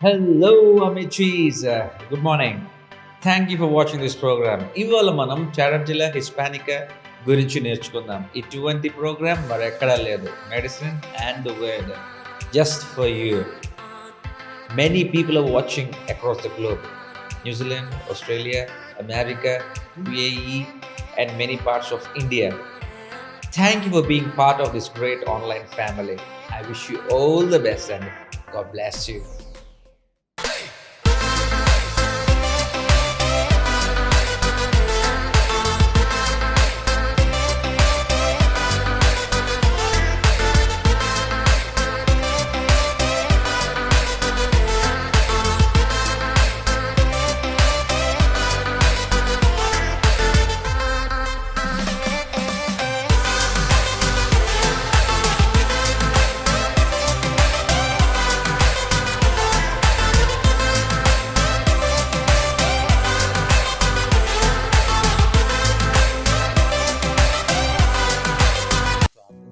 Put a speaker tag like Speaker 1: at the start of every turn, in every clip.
Speaker 1: Hello, Amichis. Good morning. Thank you for watching this program. ఇవాళ మనం చారంటిలా హిస్పానికా గురించి నేర్చుకుందాం. ఇటువంటి ప్రోగ్రామ్ మరెక్కడా లేదు. Medicine and word just for you. Many people are watching across the globe. New Zealand, Australia, America, UAE and many parts of India. Thank you for being part of this great online family. I wish you all the best and God bless you.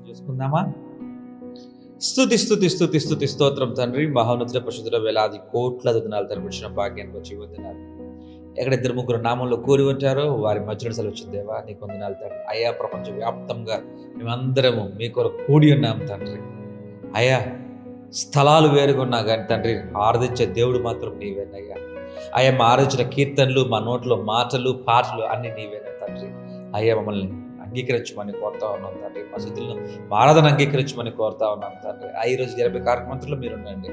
Speaker 1: చేసుకుందామా? స్తుతి స్తుతి స్తుతి స్తుతి స్తోత్రం తండ్రి, మహోన్నతుడ పరిశుద్ధుడ, వేలాది కోట్ల దినాలు తరపున భాగ్యానికి వచ్చి వందనాలు. ఎక్కడ ఇద్దరు ముగ్గురు నామంలో కూడి ఉంటారో వారి మధ్యలో సెలవు దేవా, నీకు వందనాలు తండ్రి. అయ్యా, ప్రపంచ వ్యాప్తంగా మేమందరము మీ కొరకు కూడి ఉన్నాం తండ్రి. అయ్యా, స్థలాలు వేరుగున్నా కానీ తండ్రి, ఆరాధించే దేవుడు మాత్రం నీవేనయ్యా. అయ్యా, మా ఆరాధించిన కీర్తనలు, మా నోట్లో మాటలు, పాటలు అన్నీ నీవేనా తండ్రి. అయ్యా, మమ్మల్ని అంగీకరించమని కోరుతా ఉన్నాం తండ్రి. మా స్థితులను మా ఆరాధన అంగీకరించమని కోరుతా ఉన్నాం తండ్రి. ఈరోజు జరిపే కార్యక్రమంలో మీరు ఉండండి,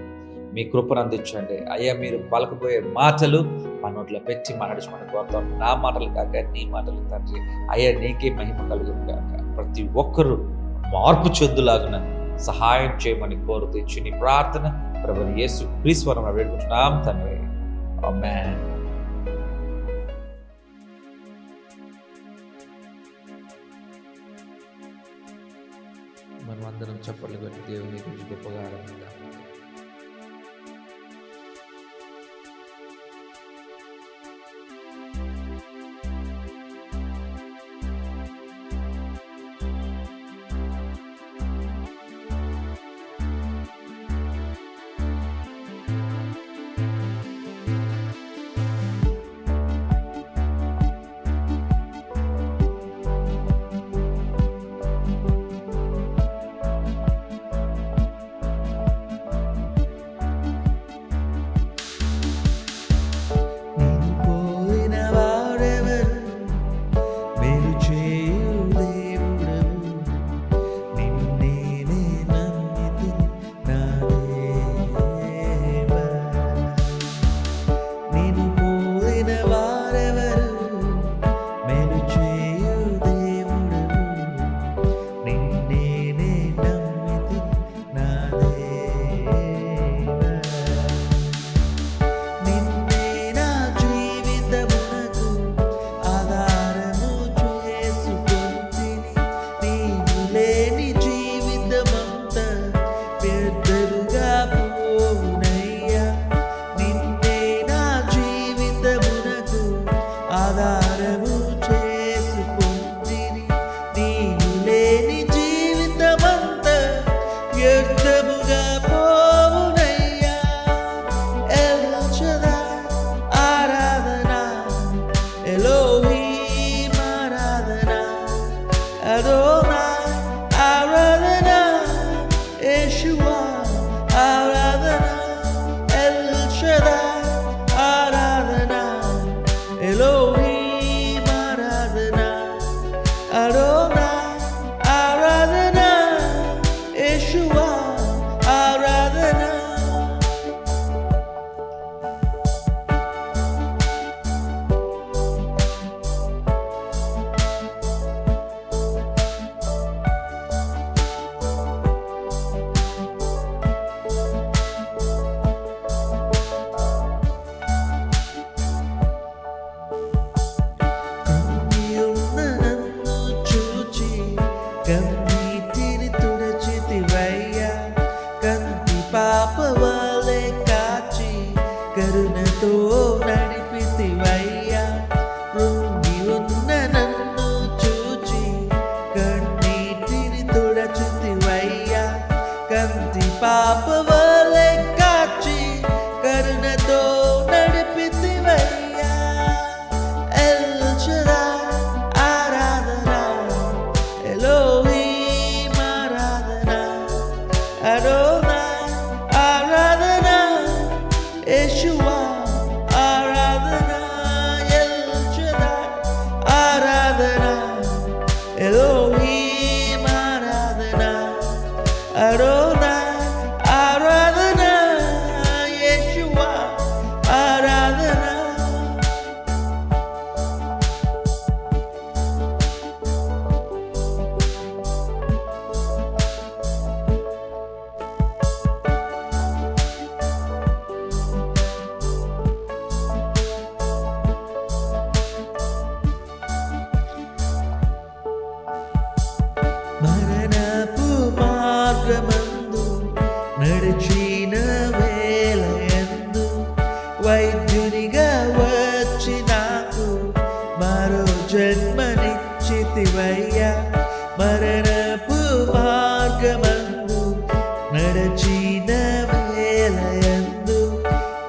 Speaker 1: మీ కృపను అందించండి. అయ్యా, మీరు పలకపోయే మాటలు మా నోట్లో పెట్టి మాట్లాడించమని కోరుతాం. నా మాటలు కాక నీ మాటలు తండ్రి. అయ్యా, నీకే మహిమ కలుగును కాక. ప్రతి ఒక్కరూ మార్పు చెందులాగున సహాయం చేయమని కోరుతూ ఇచ్చి నీ ప్రార్థన ప్రభువైన యేసు క్రీస్తు నామమున వేడుకుంటున్నాం తండ్రి. ఆమేన్. మనం అందరం చప్పట్లు కొట్టి దేవుని గురించి గొప్పగా ఆరాధిద్దాం.
Speaker 2: కంటి పాపవలె కాచి కరుణతో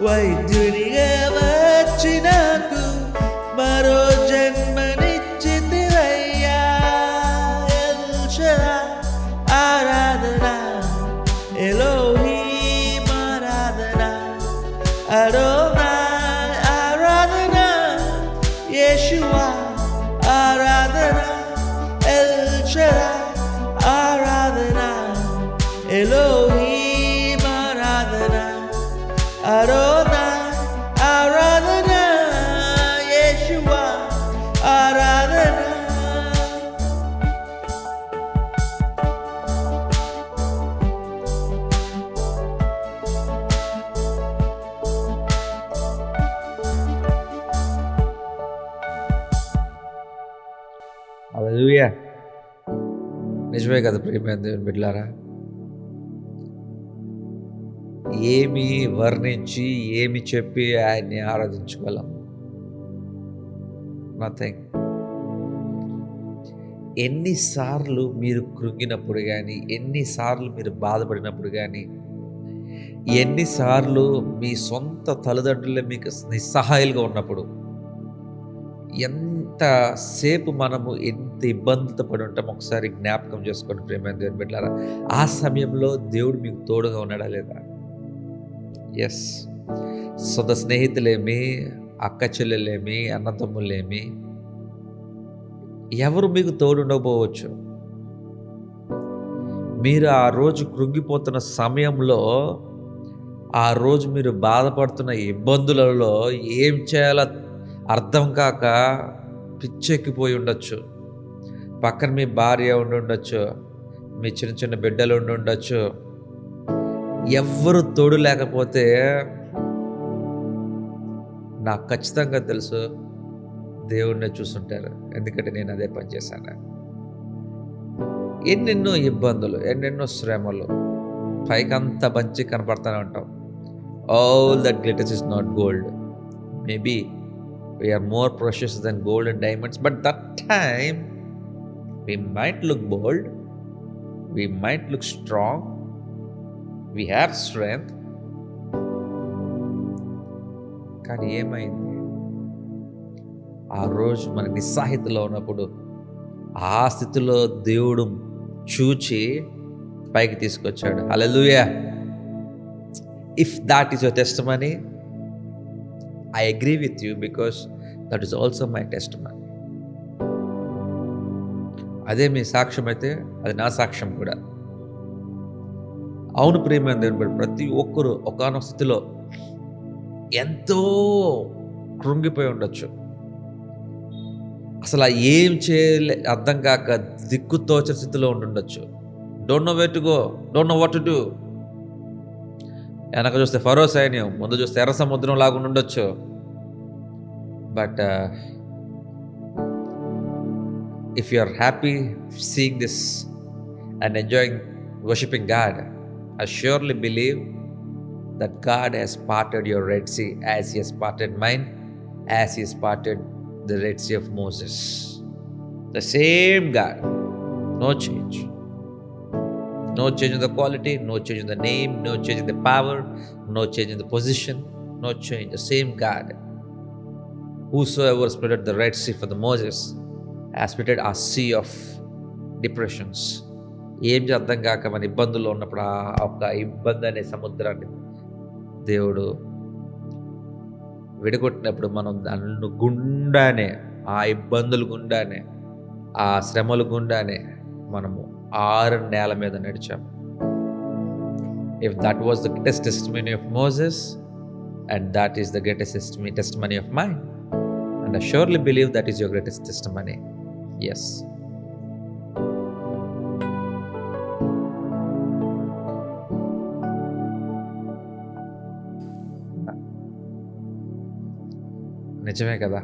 Speaker 1: వైద్యునిగా వచ్చి నాకు మరో జన్మనిచ్చితివయ్యా. ఎల్ షడాయ్ ఆరాధన, ఎలోహీం ఆరాధన, అడోనాయ్ ఆరాధన, యేషువా ఆరాధన, ఎల్ షడాయ్ ఆరాధన, ఎలోహీం ఆరాధన, అడోనాయ్ ఆరాధన, యేషువా ఆరాధన. హల్లెలూయా. నిజమే కదా ప్రియమైన దేవుని బిడ్డలారా, ఏమి వర్ణించి ఏమి చెప్పి ఆయన్ని ఆరాధించగలం? నథింగ్. ఎన్నిసార్లు మీరు కృంగినప్పుడు కానీ, ఎన్నిసార్లు మీరు బాధపడినప్పుడు కానీ, ఎన్నిసార్లు మీ సొంత తల్లిదండ్రులే మీకు నిస్సహాయాలుగా ఉన్నప్పుడు, ఎంతసేపు మనము ఎంత ఇబ్బందులతో పడి ఉంటాం ఒకసారి జ్ఞాపకం చేసుకోండి ప్రియమైన దేవుని బిడ్డలారా. ఆ సమయంలో దేవుడు మీకు తోడుగా ఉన్నాడా లేదా? ఎస్. సొంత స్నేహితులేమి, అక్క చెల్లెలేమి, అన్నతమ్ములేమి, ఎవరు మీకు తోడు ఉండకపోవచ్చు. మీరు ఆ రోజు కృంగిపోతున్న సమయంలో, ఆ రోజు మీరు బాధపడుతున్న ఇబ్బందులలో ఏం చేయాలో అర్థం కాక పిచ్చెక్కిపోయి ఉండొచ్చు. పక్కన మీ భార్య ఉండి ఉండొచ్చు, మీ చిన్న చిన్న బిడ్డలు ఉండి ఉండొచ్చు. ఎవ్వరు తోడు లేకపోతే నాకు ఖచ్చితంగా తెలుసు దేవుడినే చూసుంటారు. ఎందుకంటే నేను అదే పని చేశాను. ఎన్నెన్నో ఇబ్బందులు, ఎన్నెన్నో శ్రమలు, పైకంతా మంచి కనపడతానే ఉంటాం. All that glitters is not gold. Maybe we are more precious than gold and diamonds, but that time we might look bold, we might look strong, we have strength. కానీ ఏమైంది? ఆ రోజు మన నిస్సహాయతలో ఉన్నప్పుడు ఆ స్థితిలో దేవుడు చూచి పైకి తీసుకొచ్చాడు. Hallelujah. If that is your testimony, I agree with you because that is also my testimony. అదే మీ సాక్ష్యం అయితే అది నా సాక్ష్యం కూడా. అవును ప్రియమైన దేవుని, ప్రతి ఒక్కరూ ఒకానొక స్థితిలో ఎంతో కృంగిపోయి ఉండొచ్చు. అసలు ఏం చేయలే అర్థం కాక దిక్కుతోచని స్థితిలో ఉండుండొచ్చు. Don't know where to go, don't know what to do. వెనక చూస్తే ఫరో సైన్యం, ముందు చూస్తే ఎర్ర సముద్రం లాగా ఉండొచ్చు. But if you are happy seeing this and enjoying worshipping God, I surely believe that God has parted your Red Sea as he has parted mine, as he has parted the Red Sea of Moses. The same God, no change. No change in the quality, no change in the name, no change in the power, no change in the position, no change. The same God. Whosoever split the Red Sea for the Moses has split our sea of depressions. ఏం అర్థం కాక మన ఇబ్బందుల్లో ఉన్నప్పుడు ఆ ఒక ఇబ్బంది అనే సముద్రాన్ని దేవుడు విడగొట్టినప్పుడు మనం దాని గుండానే, ఆ ఇబ్బందుల గుండానే, ఆ శ్రమల గుండానే మనము 6 నేల మీద నడిచాం. If that was the greatest testimony of Moses, and that is the greatest testimony of mine, and I surely believe that is your greatest testimony. Yes. నిజమే కదా.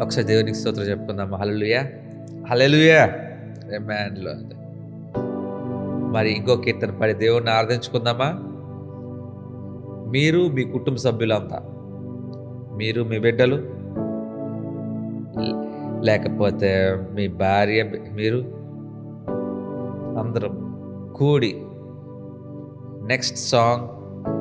Speaker 1: ఒకసారి దేవునికి స్తోత్రం చెప్పుకుందాం. హల్లెలూయా, హల్లెలూయా, ఆమేన్ లార్డ్. మరి ఇంకో కీర్తన పడి దేవుణ్ణి ఆరాధించుకుందామా? మీరు మీ కుటుంబ సభ్యులంతా, మీరు మీ బిడ్డలు, లేకపోతే మీ భార్య, మీరు అందరం కూడి next song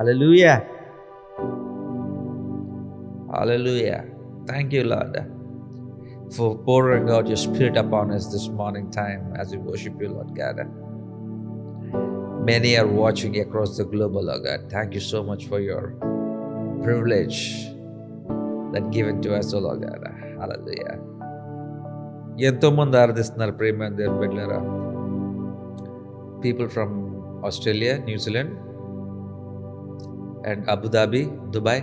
Speaker 1: Hallelujah. Hallelujah. Thank you, Lord, for pouring out your Spirit upon us this morning time as we worship you, Lord God. Many are watching across the globe, Lord God. Thank you so much for your privilege that given to us, oh Lord God. Hallelujah. ఎంతో మంది ఆరాధిస్తున్నారు ప్రేమ దేవుని బిడ్డలారా. People from Australia, New Zealand, and Abu Dhabi, Dubai,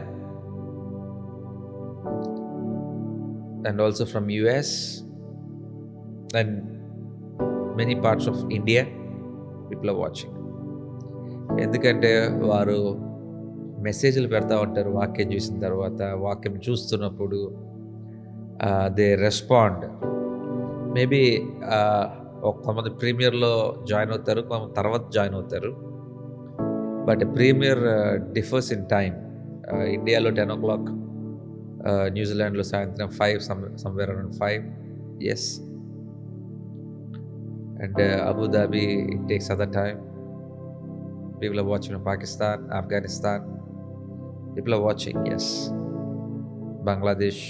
Speaker 1: and also from US and many parts of India, people are watching. ఎందుకంటే వారు మెసేజ్లు పెడతా ఉంటారు వాక్యం చూసిన తర్వాత, వాక్యం చూస్తున్నప్పుడు దే రెస్పాండ్. మేబీ కొంతమంది ప్రీమియర్లో జాయిన్ అవుతారు, కొంతమంది తర్వాత జాయిన్ అవుతారు. But premiere differs in time. ఇండియాలో 10 o'clock, న్యూజిలాండ్లో సాయంత్రం 5, somewhere around 5. Yes. And Abu Dhabi, it takes other time. People are watching in Pakistan, Afghanistan. People are watching, yes. Bangladesh.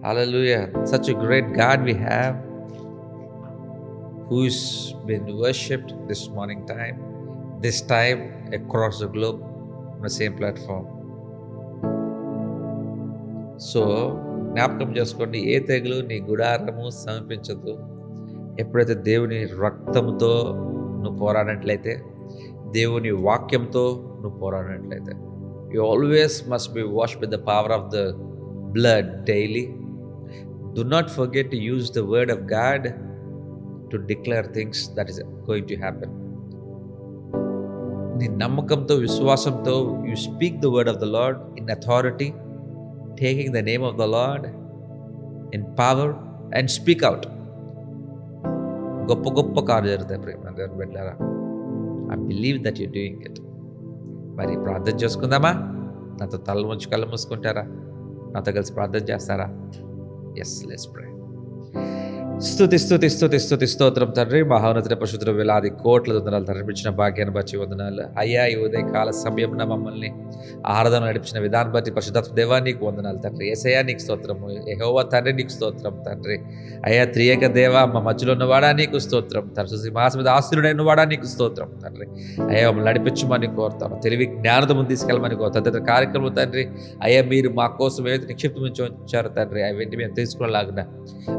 Speaker 1: Hallelujah. Such a great God we have, who's been worshipped this morning time, this time across the globe on the same platform. So జ్ఞాపకం చేసుకోండి, ఏ తెగులు నీ గుడారము సమీపించదు. ఎప్పుడైతే దేవుని రక్తంతో నువ్వు పోరాడినట్లయితే, దేవుని వాక్యంతో నువ్వు పోరాడినట్లయితే, you always must be washed with the power of the blood daily. Do not forget to use the word of God to declare things that is going to happen. నీ నమ్మకంతో, విశ్వాసంతో you speak the word of the Lord in authority, taking the name of the Lord in power and speak out. గొప్ప గొప్ప కార్యాలు జరుగుతాయి ప్రేమ దేవుని బిడ్డలారా. I believe that you're doing it. మరి ప్రార్థన చేసుకుందామా? నాతో తల ముంచి కళ్ళు మూసుకుంటారా? నాతో కలిసి ప్రార్థన చేస్తారా? Yes, let's pray. స్తుతి స్తుతి స్తుతి స్తుతి స్తోత్రం తండ్రి, మహోన్నతుడ పరిశుద్ధుడ, వేలాది కోట్ల వందనాలు నడిపించిన భాగ్యాన్ని బట్టి వందనాలు అయ్యా. ఈ ఉదయకాల సమయంలో మమ్మల్ని ఆరాధన నడిపించిన విధానం బట్టి పరిశుద్ధాత్మ దేవా నీకు వందనాలు తండ్రి. యేసయ్యా నీకు స్తోత్రము, యెహోవా తండ్రి నీకు స్తోత్రం తండ్రి. అయ్యా త్రియేక దేవ, మా మధ్యలో ఉన్నవాడా నీకు స్తోత్రం తండ్రి. సింహాసనం మీద ఆశీనుడైన వాడా నీకు స్తోత్రం తండ్రి. అయ్యా మమ్మల్ని నడిపించమని కోరుతాను, తెలివి జ్ఞానత ముందు తీసుకెళ్ళమని కోరుతాను. తదితర కార్యక్రమం తండ్రి అయ్యా మీరు మా కోసం ఏదైతే నిక్షిప్తం ఉంచారు తండ్రి, అవన్నీ మేము తీసుకునేలాగిన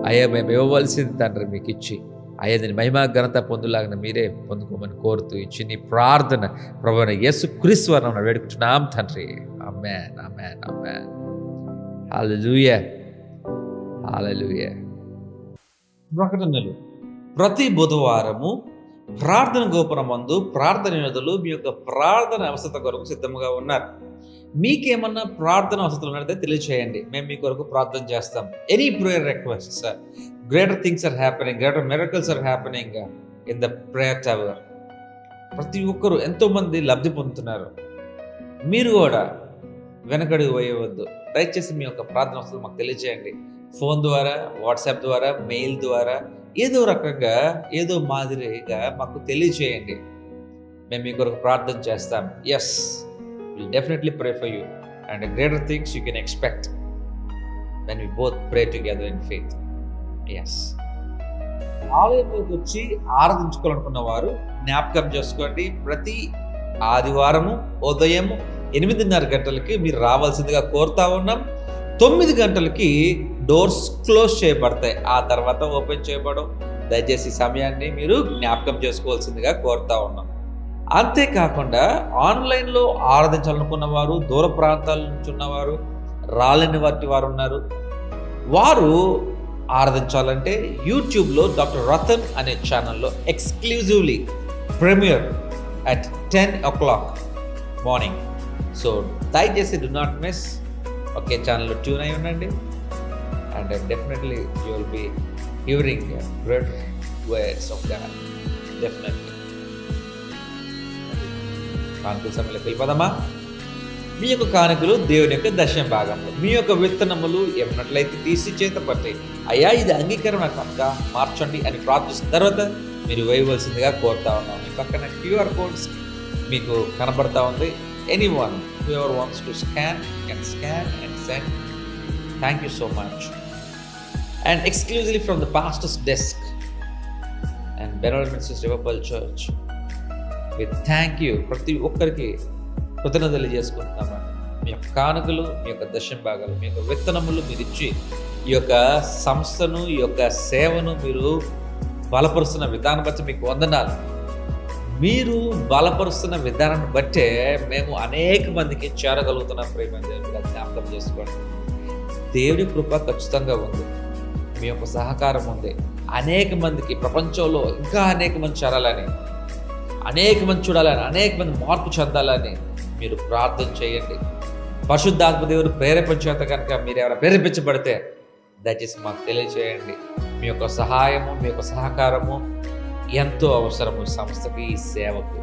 Speaker 1: అయ్యా మేము ఇవ్వవలసింది తండ్రి మీకు ఇచ్చి అయ్యా దీని మహిమ ఘనత పొందులాగిన మీరే పొందుకోమని కోరుతూ ఇచ్చి నీ ప్రార్థన ప్రభువైన యేసుక్రీస్తు నామమున వేడుకుంటున్నాం తండ్రి. ఆమేన్, ఆమేన్, ఆమేన్. హల్లెలూయా, హల్లెలూయా. ప్రకటనలు. ప్రతి బుధవారము ప్రార్థన గోపురమందు ప్రార్థన యోధులు మీ యొక్క ప్రార్థన అవసరత కొరకు సిద్ధంగా ఉన్నారు. మీకేమన్నా ప్రార్థన అవసరం ఉన్నట్లయితే తెలియచేయండి, మేము మీ కొరకు ప్రార్థన చేస్తాం. Any prayer requests, greater things are happening, greater miracles are happening in the prayer tower. ప్రతి ఒక్కరూ ఎంతోమంది లబ్ధి పొందుతున్నారు. మీరు కూడా వెనకడుగు వేయవద్దు. దయచేసి మీ యొక్క ప్రార్థన అవసరం మాకు తెలియచేయండి. ఫోన్ ద్వారా, వాట్సాప్ ద్వారా, మెయిల్ ద్వారా, ఏదో రకంగా ఏదో మాదిరిగా మాకు తెలియచేయండి. మేము మీ కొరకు ప్రార్థన చేస్తాం. Yes, we'll definitely pray for you, and greater things you can expect when we both pray together in faith. Yes. ఆలయంలోకి వచ్చి ఆరాధించుకోవాలనుకున్న వారు జ్ఞాపకం చేసుకోండి, ప్రతి ఆదివారము ఉదయం 8:30 గంటలకి మీరు రావాల్సిందిగా కోరుతా ఉన్నాం. 9 గంటలకి డోర్స్ క్లోజ్ చేయబడతాయి, ఆ తర్వాత ఓపెన్ చేయబడం. దయచేసి సమయాన్ని మీరు జ్ఞాపకం చేసుకోవాల్సిందిగా కోరుతా ఉన్నాం. అంతేకాకుండా ఆన్లైన్లో ఆరాధించాలనుకున్న వారు, దూర ప్రాంతాల నుంచి ఉన్నవారు, రాలేని వారు ఉన్నారు. వారు ఆరాధించాలంటే యూట్యూబ్లో డాక్టర్ రతన్ అనే ఛానల్లో exclusively premiere at 10 o'clock morning. So దయచేసి డు నాట్ మిస్. ఒకే ఛానల్లో ట్యూన్ అయి ఉండండి, and definitely you will be hearing great words of God. Definitely. కానుకల సమయంలోకి వెళ్ళిపోదామా? మీ యొక్క కానుకలు దేవుని యొక్క దశమ భాగంలో, మీ యొక్క విత్తనములు ఏమన్నట్లయితే తీసి చేత పట్టి, అయ్యా ఇది అంగీకరణ కనుక మార్చండి అని ప్రార్థిస్తున్న తర్వాత మీరు వేయవలసిందిగా కోరుతా ఉన్నాం. మీ పక్కన QR కోడ్ మీకు కనబడతా ఉంది. Anyone whoever wants to scan can scan and send. Thank you so much. And exclusively from the pastor's desk and Benal ministries revival church, we thank you. ప్రతి ఒక్కరికి కృతజ్ఞతలు తెలియజేసుకుంటున్నామా. మీ యొక్క కానుకలు, మీ యొక్క దశమ భాగాలు, మీ యొక్క విత్తనములు మీరు ఇచ్చి ఈ యొక్క సంస్థను, ఈ యొక్క సేవను మీరు బలపరుస్తున్న విధానం బట్టి మీకు వందనాలు. మీరు బలపరుస్తున్న విధానాన్ని బట్టే మేము అనేక మందికి చేరగలుగుతున్నాం. ప్రేమ దేవుడిగా జ్ఞాపకం చేసుకోండి. దేవుడి కృప ఖచ్చితంగా ఉంది, మీ యొక్క సహకారం ఉంది. అనేక మందికి ప్రపంచంలో ఇంకా అనేక మంది చేరాలని, అనేక మంది చూడాలని, అనేక మంది మార్పు చెందాలని మీరు ప్రార్థన చేయండి. పరిశుద్ధాత్మ దేవుడు ప్రేరేపించేత కనుక మీరు ఎవరైనా ప్రేరేపించబడితే దయచేసి మాకు తెలియజేయండి. మీ యొక్క సహాయము, మీ యొక్క సహకారము ఎంతో అవసరము ఈ సంస్థకి, ఈ సేవకు.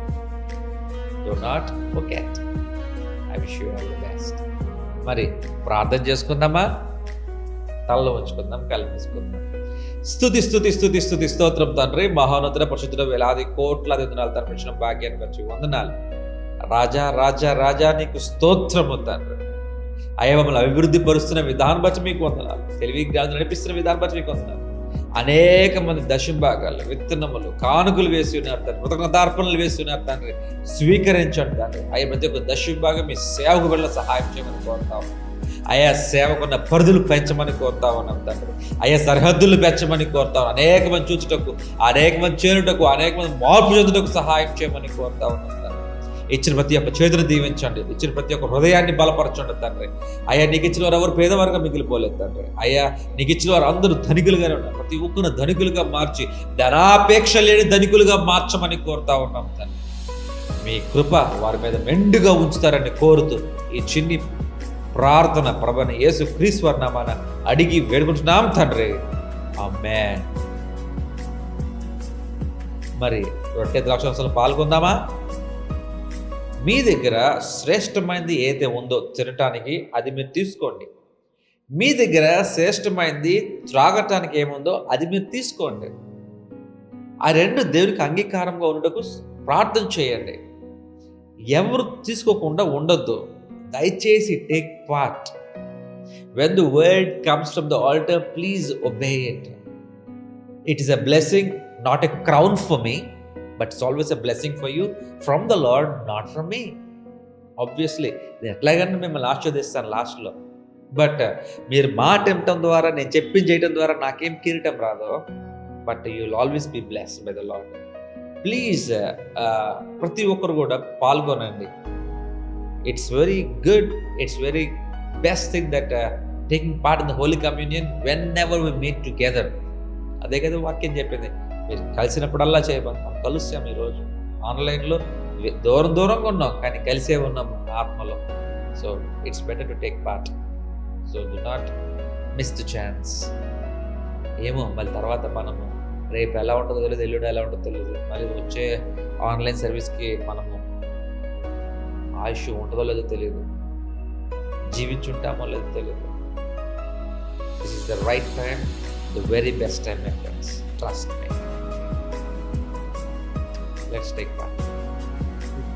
Speaker 1: Do not forget. I wish you all the best. మరి ప్రార్థన చేసుకుందామా? తలలో ఉంచుకుందాం, కల్పించుకుందాం. స్తుతి స్తుతి స్తుతి స్తుతి స్తోత్రం తండ్రి, మహోన్నతుడ పరిశుద్ధుడ, వేలాది కోట్లాది వందనాలు తర్పించిన భాగ్యాన్ని వచ్చి వందనాలు. రాజా రాజా రాజా నీకు స్తోత్రము తండ్రి. అయ్యా మమ్మల్ని అభివృద్ధి పరుస్తున్న విధానం బట్టి మీకు వందనాలు. తెలివి జ్ఞానం నడిపిస్తున్న విధానం బట్టి మీకు వందనాలు. అనేక మంది దశమ భాగాలు, విత్తనములు, కానుకలు వేసి ఉన్నారు తండ్రి, కృతజ్ఞతార్పణలు వేసి ఉన్నారు తండ్రి. స్వీకరించండి తండ్రి. అయ్యా ప్రతి ఒక్క దశమ భాగం మీ సేవకు వెళ్ళ సహాయం చేయమని కోరుతాము. అయ్యా సేవకున్న పరిధులు పెంచమని కోరుతా ఉన్నాం తండ్రి. అయ్యా సరిహద్దులు పెంచమని కోరుతా ఉన్నాం. అనేక మంది చూచుటకు, అనేక మంది చేరుటకు, అనేక మంది మార్పు చెందుటకు సహాయం చేయమని కోరుతా ఉన్నాం తండ్రి. ఇచ్చిన ప్రతి ఒక్క చేతిని దీవించండి, ఇచ్చిన ప్రతి ఒక్క హృదయాన్ని బలపరచండి తండ్రి. అయ్యా నీకు ఇచ్చిన వారు ఎవరు పేదవారుగా మిగిలిపోలేదు తండ్రి. అయ్యా నీకు ఇచ్చిన వారు అందరూ ధనికులుగానే ఉన్నారు. ప్రతి ఒక్కరు ధనికులుగా మార్చి ధనాపేక్ష లేని ధనికులుగా మార్చమని కోరుతా ఉన్నాం తండ్రి. మీ కృప వారి మీద మెండుగా ఉంచుతారని కోరుతూ ఈ చిన్ని ప్రార్థన ప్రభువైన యేసు క్రీస్తు వారి నామాన అడిగి వేడుకుంటున్నాం తండ్రి. ఆమేన్. మరి రొట్టె ద్రాక్షారసంలో పాల్గొందామా? మీ దగ్గర శ్రేష్టమైనది ఏదైతే ఉందో తినటానికి అది మీరు తీసుకోండి. మీ దగ్గర శ్రేష్టమైనది త్రాగటానికి ఏముందో అది మీరు తీసుకోండి. ఆ రెండు దేవునికి అంగీకారంగా ఉండటకు ప్రార్థన చేయండి. ఎవరు తీసుకోకుండా ఉండొద్దు. దయచేసి take part. When the word comes from the altar, please obey it. It is a blessing, not a crown for me, but it's always a blessing for you from the Lord, not from me. Obviously, నేను ఎట్లాగైనా మిమ్మల్ని ఆశీర్వదిస్తాను లాస్ట్లో. But మీరు మాట వినటం ద్వారా, నేను చెప్పింది చేయటం ద్వారా నాకేం కిరీటం రాదో, but you will always be blessed by the Lord. Please ప్రతి ఒక్కరు కూడా పాల్గొనండి. It's very good, it's very best thing that taking part in the Holy Communion whenever we meet together. అదే కదా వాక్యం చెప్పింది. మీరు కలిసినప్పుడల్లా చేయబోతాం. మనం కలుస్తాం. ఈరోజు ఆన్లైన్లో దూరం దూరంగా ఉన్నాం, కానీ కలిసే ఉన్నాం ఆత్మలో. So it's better to take part. So do not miss the chance. ఏమో మళ్ళీ తర్వాత మనము రేపు ఎలా ఉంటుందో తెలియదు, ఎల్లుండి ఎలా ఉంటుందో తెలియదు. మళ్ళీ వచ్చే ఆన్లైన్ సర్వీస్కి మనము ఆయుష్ ఉంటుందో లేదో తెలియదు, జీవించుంటామో లేదో తెలియదు. This is the right time, the very best time my friends. Trust me. Let's take part.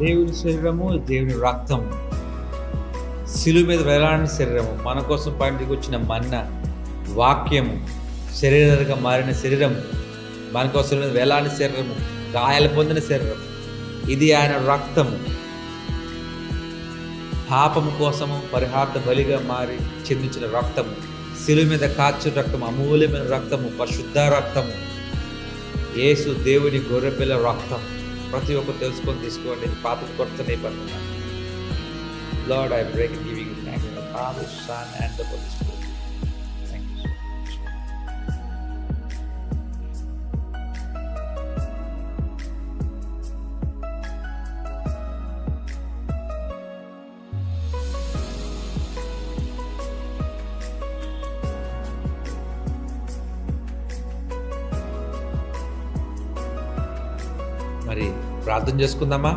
Speaker 1: దేవుని శరీరము, దేవుని రక్తము, శిలువ మీద వేలాడిన శరీరము, మన కోసం పండుగ వచ్చిన మన్న వాక్యము, శరీరంగా మారిన శరీరము, మన కోసం మీద వేలాడిన శరీరము, గాయాలు పొందిన శరీరం, ఇది ఆయన రక్తము. పాపము కోసము పరిహార్థ బలిగా మారి చెందించిన రక్తము, శిలువ మీద కాచిన రక్తము, అమూల్యమైన రక్తము, పరిశుద్ధ రక్తము, యేసు దేవుని గొర్రెపిల్ల రక్తం. ప్రతి ఒక్కరు తెలుసుకొని తీసుకోండి. ఇది పాపం కొత్త నిబంధన. Lord, I pray and giving you thanks for the Father, Son, and the Holy Spirit. Thank you so much. మరి ప్రార్థన చేసుకుందామా?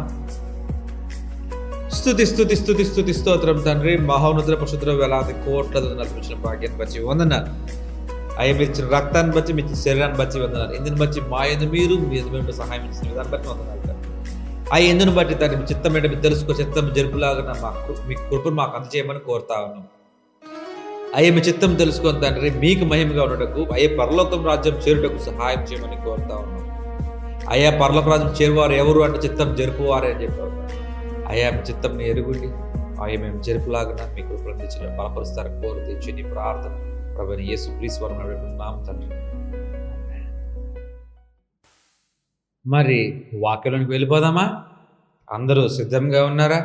Speaker 1: స్తుతి స్తుతి స్తుతి స్తుతి స్తోత్రం తండ్రి, మహోన్నతుల పరిశుద్ధుల వేలాది కోట్ల నడిపించిన భాగ్యాన్ని బట్టి వందనాలు. అయ్యా మీరు ఇచ్చిన రక్తాన్ని బట్టి, మీ శరీరాన్ని బట్టి వందనాలు. ఇందుని బట్టి మా యందు మీరు, మీ యందు మేము సహాయం ఇచ్చిన విధాన్ని బట్టి వందనాలు తండ్రి. ఆ ఎందును బట్టి తన చిత్తం ఏంటో మీరు తెలుసుకో, చిత్తం జరుపులాగా మీ కృపను మాకు అందజేయమని కోరుతా ఉన్నాం. అయ్యే మీ చిత్తం తెలుసుకొని తండ్రి మీకు మహిమగా ఉండటకు, అయ్యే పరలోకం రాజ్యం చేరుటకు సహాయం చేయమని కోరుతా ఉన్నాం. అయ్యా పరలోక రాజ్యం చేరువారు ఎవరు అంటే చిత్తం జరుపువారే అని చెప్పారు. అయ్యా మీ చిత్తంని ఎరుగుండి అయ్యా మేము జరుపులాగా మీ కృపను తెచ్చిన బలపరుస్తారు కోరు తెచ్చి నీ ప్రార్థన ప్రభువైన యేసుక్రీస్తు వారి నామమున తండ్రి. మరి వాక్యంలోకి వెళ్ళిపోదామా? అందరూ సిద్ధంగా ఉన్నారా?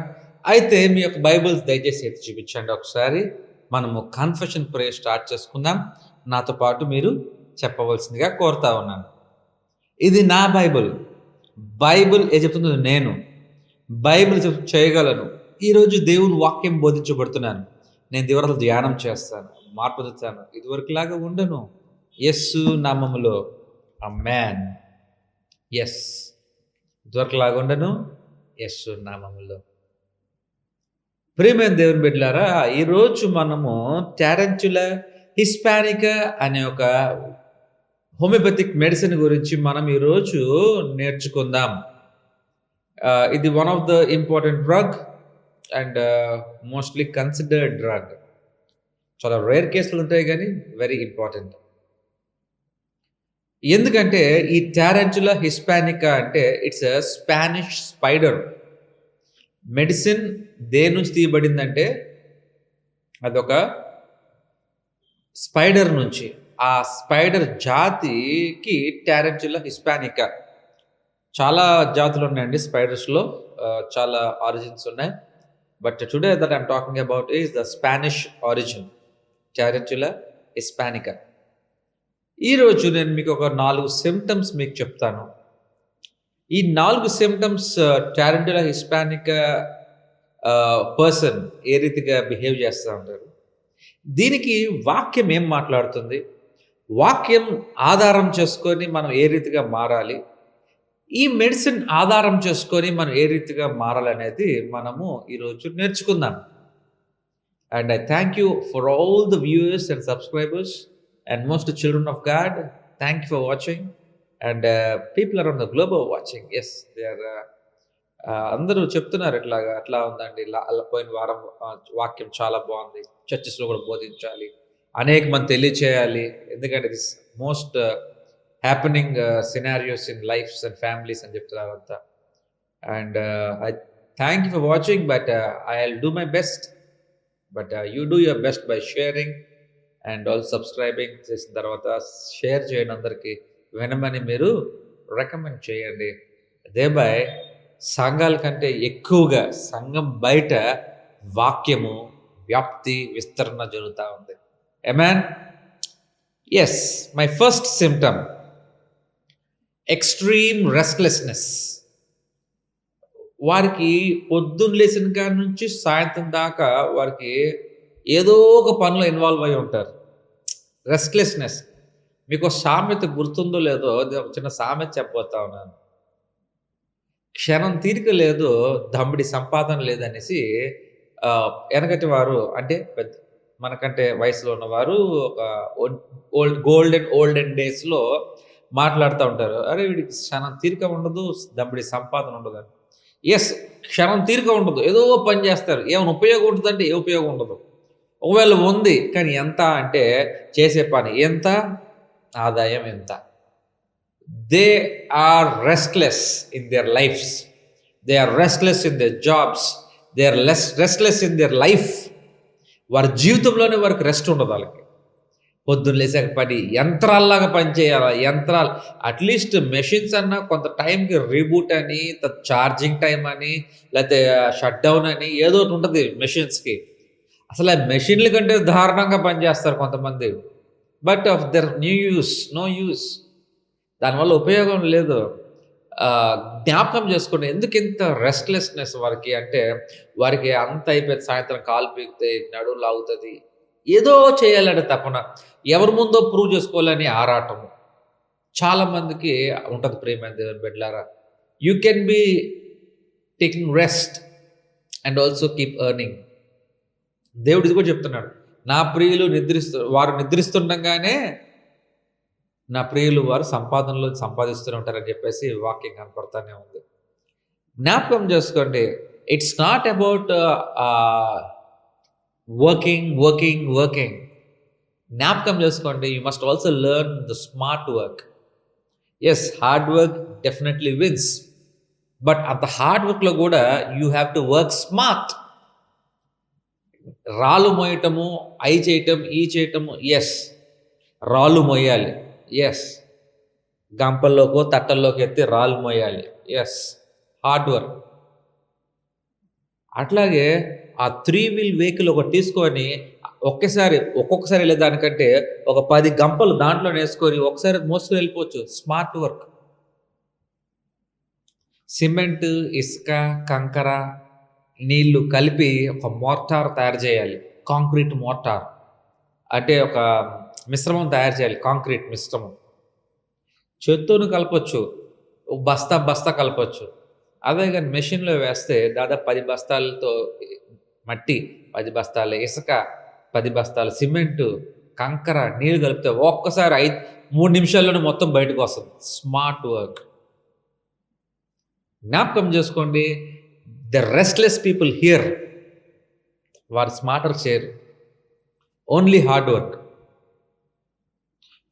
Speaker 1: అయితే మీ యొక్క బైబిల్స్ దయచేసి ఎత్తి చూపించండి ఒకసారి. మనము కన్ఫెషన్ ప్రేయర్ స్టార్ట్ చేసుకుందాం. నాతో పాటు మీరు చెప్పవలసిందిగా కోరుతా ఉన్నాను. ఇది నా బైబిల్. బైబిల్ ఏ చెప్తుందో నేను బైబిల్ చేయగలను. ఈరోజు దేవుని వాక్యం బోధించబడుతున్నాను. నేను దేవుడితో ధ్యానం చేస్తాను, మార్పు పొందుతాను. ఇదివరకులాగా ఉండను. యేసు నామములో ఆమేన్. ఎస్, ఇదివరకులాగా ఉండను. యేసు నామములో. ప్రియమైన దేవుని బిడ్డలారా, ఈరోజు మనము టారెంటులా హిస్పానికా అనే ఒక హోమియోపతిక్ మెడిసిన్ గురించి మనం ఈరోజు నేర్చుకుందాం. ఇది one of the important drug and mostly considered drug. చాలా రేర్ కేసులు ఉంటాయి కానీ వెరీ ఇంపార్టెంట్. ఎందుకంటే ఈ టారెంటులా హిస్పానికా అంటే it's a Spanish spider. Medicine దేని నుంచి తీయబడిందంటే అదొక స్పైడర్ నుంచి. ఆ స్పైడర్ జాతికి టారెంటులా హిస్పానికా. చాలా జాతులు ఉన్నాయండి స్పైడర్స్లో, చాలా ఆరిజిన్స్ ఉన్నాయి. But today that I'm talking about is the Spanish origin, tarantula hispanica. ఈరోజు నేను మీకు ఒక 4 సిమ్టమ్స్ మీకు చెప్తాను. ఈ 4 సిమ్టమ్స్ టారెంటులా హిస్పానికా పర్సన్ ఏ రీతిగా బిహేవ్ చేస్తూ ఉంటారు, దీనికి వాక్యం ఏం మాట్లాడుతుంది, వాక్యం ఆధారం చేసుకొని మనం ఏ రీతిగా మారాలి, ఈ మెడిసిన్ ఆధారం చేసుకొని మనం ఏ రీతిగా మారాలనేది మనము ఈరోజు నేర్చుకుందాం. And I thank you for all the viewers and subscribers and most children of God. Thank you for watching. And people around the globe are watching. Yes, they are అందరూ చెప్తున్నారు అట్లా ఉందండి, పోయిన వారం వాక్యం చాలా బాగుంది, చర్చెస్లో కూడా బోధించాలి, అనేక మంది తెలియచేయాలి. ఎందుకంటే this most happening scenarios in lives and families అని చెప్తున్నారు అంతా. And I thank you for watching, but I will do my best. But you do your best by sharing and also subscribing. చేసిన తర్వాత షేర్ చేయండి, అందరికీ వినమని మీరు recommend చేయండి. దేబై సంఘాల కంటే ఎక్కువగా సంఘం బయట వాక్యము వ్యాప్తి విస్తరణ జరుగుతూ ఉంది. Amen. Yes, my first symptom extreme restlessness. వారికి పొద్దున్న లేచిన కాడి నుంచి సాయంత్రం దాకా వారికి ఏదో ఒక పనిలో ఇన్వాల్వ్ అయి ఉంటారు. రెస్ట్లెస్నెస్. మీకు సామెత గుర్తుందో లేదో, చిన్న సామెత చెప్పబోతా ఉన్నాను. క్షణం తీరిక లేదు, దమ్మిడి సంపాదన లేదనేసి వెనకటి వారు, అంటే మనకంటే వయసులో ఉన్నవారు ఒక గోల్డెన్ డేస్లో మాట్లాడుతూ ఉంటారు. అరే వీడికి క్షణం తీరిక ఉండదు, దమ్మిడి సంపాదన ఉండదు అని. ఎస్, క్షణం తీరిక ఉండదు, ఏదో పని చేస్తారు. ఏమైనా ఉపయోగం ఉంటుందంటే ఏ ఉపయోగం ఉండదు. ఒకవేళ ఉంది కానీ ఎంత అంటే చేసే పని ఎంత, ఆదాయం ఎంత. They are restless in their lives, they are restless in their jobs, they are restless in their life. వారి జీవితంలోనే వారికి రెస్ట్ ఉండదు. వాళ్ళకి పొద్దున్న లేసాక పని యంత్రాల్లాగా పనిచేయాలి. యంత్రాలు అట్లీస్ట్ మెషిన్స్ అన్నా కొంత టైంకి రీబూట్ అని, ఛార్జింగ్ టైం అని, లేకపోతే షట్ డౌన్ అని ఏదో ఒకటి ఉంటుంది మెషిన్స్కి. అసలు ఆ మెషిన్ల కంటే దారుణంగా పనిచేస్తారు కొంతమంది. But of their no use, దానివల్ల ఉపయోగం లేదు. జ్ఞాపకం చేసుకోండి, ఎందుకు ఇంత రెస్ట్లెస్నెస్ వారికి అంటే, వారికి అంత అయిపోయింది, సాయంత్రం కాలు పీకితే నడువు లాగుతుంది, ఏదో చేయాలంటే తపన, ఎవరి ముందో ప్రూవ్ చేసుకోవాలని ఆరాటము చాలామందికి ఉంటుంది. ప్రియమైన దేవుని బిడ్డలారా, you can be taking rest and also keep earning. దేవుడు ఇది కూడా చెప్తున్నాడు, నా ప్రియులు వారు నిద్రిస్తుండగానే నా ప్రియులు వారు సంపాదనలో సంపాదిస్తూనే ఉంటారని చెప్పేసి వాక్యం కనపడతానే ఉంది. జ్ఞాపకం చేసుకోండి, ఇట్స్ నాట్ అబౌట్ వర్కింగ్. జ్ఞాపకం చేసుకోండి, you must also learn the smart work. Yes, hard work definitely wins, but అంత హార్డ్ వర్క్లో కూడా you have to work smart. రాళ్ళు మోయటము, అయి చేయటం, ఈ చేయటము, ఎస్, రాళ్ళు మోయాలి, ఎస్, గంపల్లోకో తట్టల్లోకి ఎత్తి రాళ్ళు మోయాలి, ఎస్, హార్డ్ వర్క్. అట్లాగే ఆ 3 వీల్ వెహికల్ ఒకటి తీసుకొని ఒక్కొక్కసారి వెళ్ళేదానికంటే ఒక 10 గంపలు దాంట్లో వేసుకొని ఒకసారి మోసుకొని వెళ్ళిపోవచ్చు, స్మార్ట్ వర్క్. సిమెంట్, ఇసుక, కంకర, నీళ్లు కలిపి ఒక మోర్టార్ తయారు చేయాలి, కాంక్రీట్ మోర్టార్. అంటే ఒక మిశ్రమం తయారు చేయాలి, కాంక్రీట్ మిశ్రమం. చెత్తను కలపచ్చు, బస్తా కలపచ్చు. అదే కానీ మెషిన్లో వేస్తే దాదాపు 10 బస్తాలతో మట్టి, 10 బస్తాల ఇసుక, 10 బస్తాల సిమెంటు, కంకర, నీళ్ళు కలిపితే ఒక్కసారి 3 నిమిషాల్లోనే మొత్తం బయటకు వస్తుంది. Smart work. జ్ఞాపకం చేసుకోండి, ద రెస్ట్లెస్ పీపుల్ హియర్, వారు స్మార్ట్ వర్క్ చేయరు, ఓన్లీ హార్డ్ వర్క్.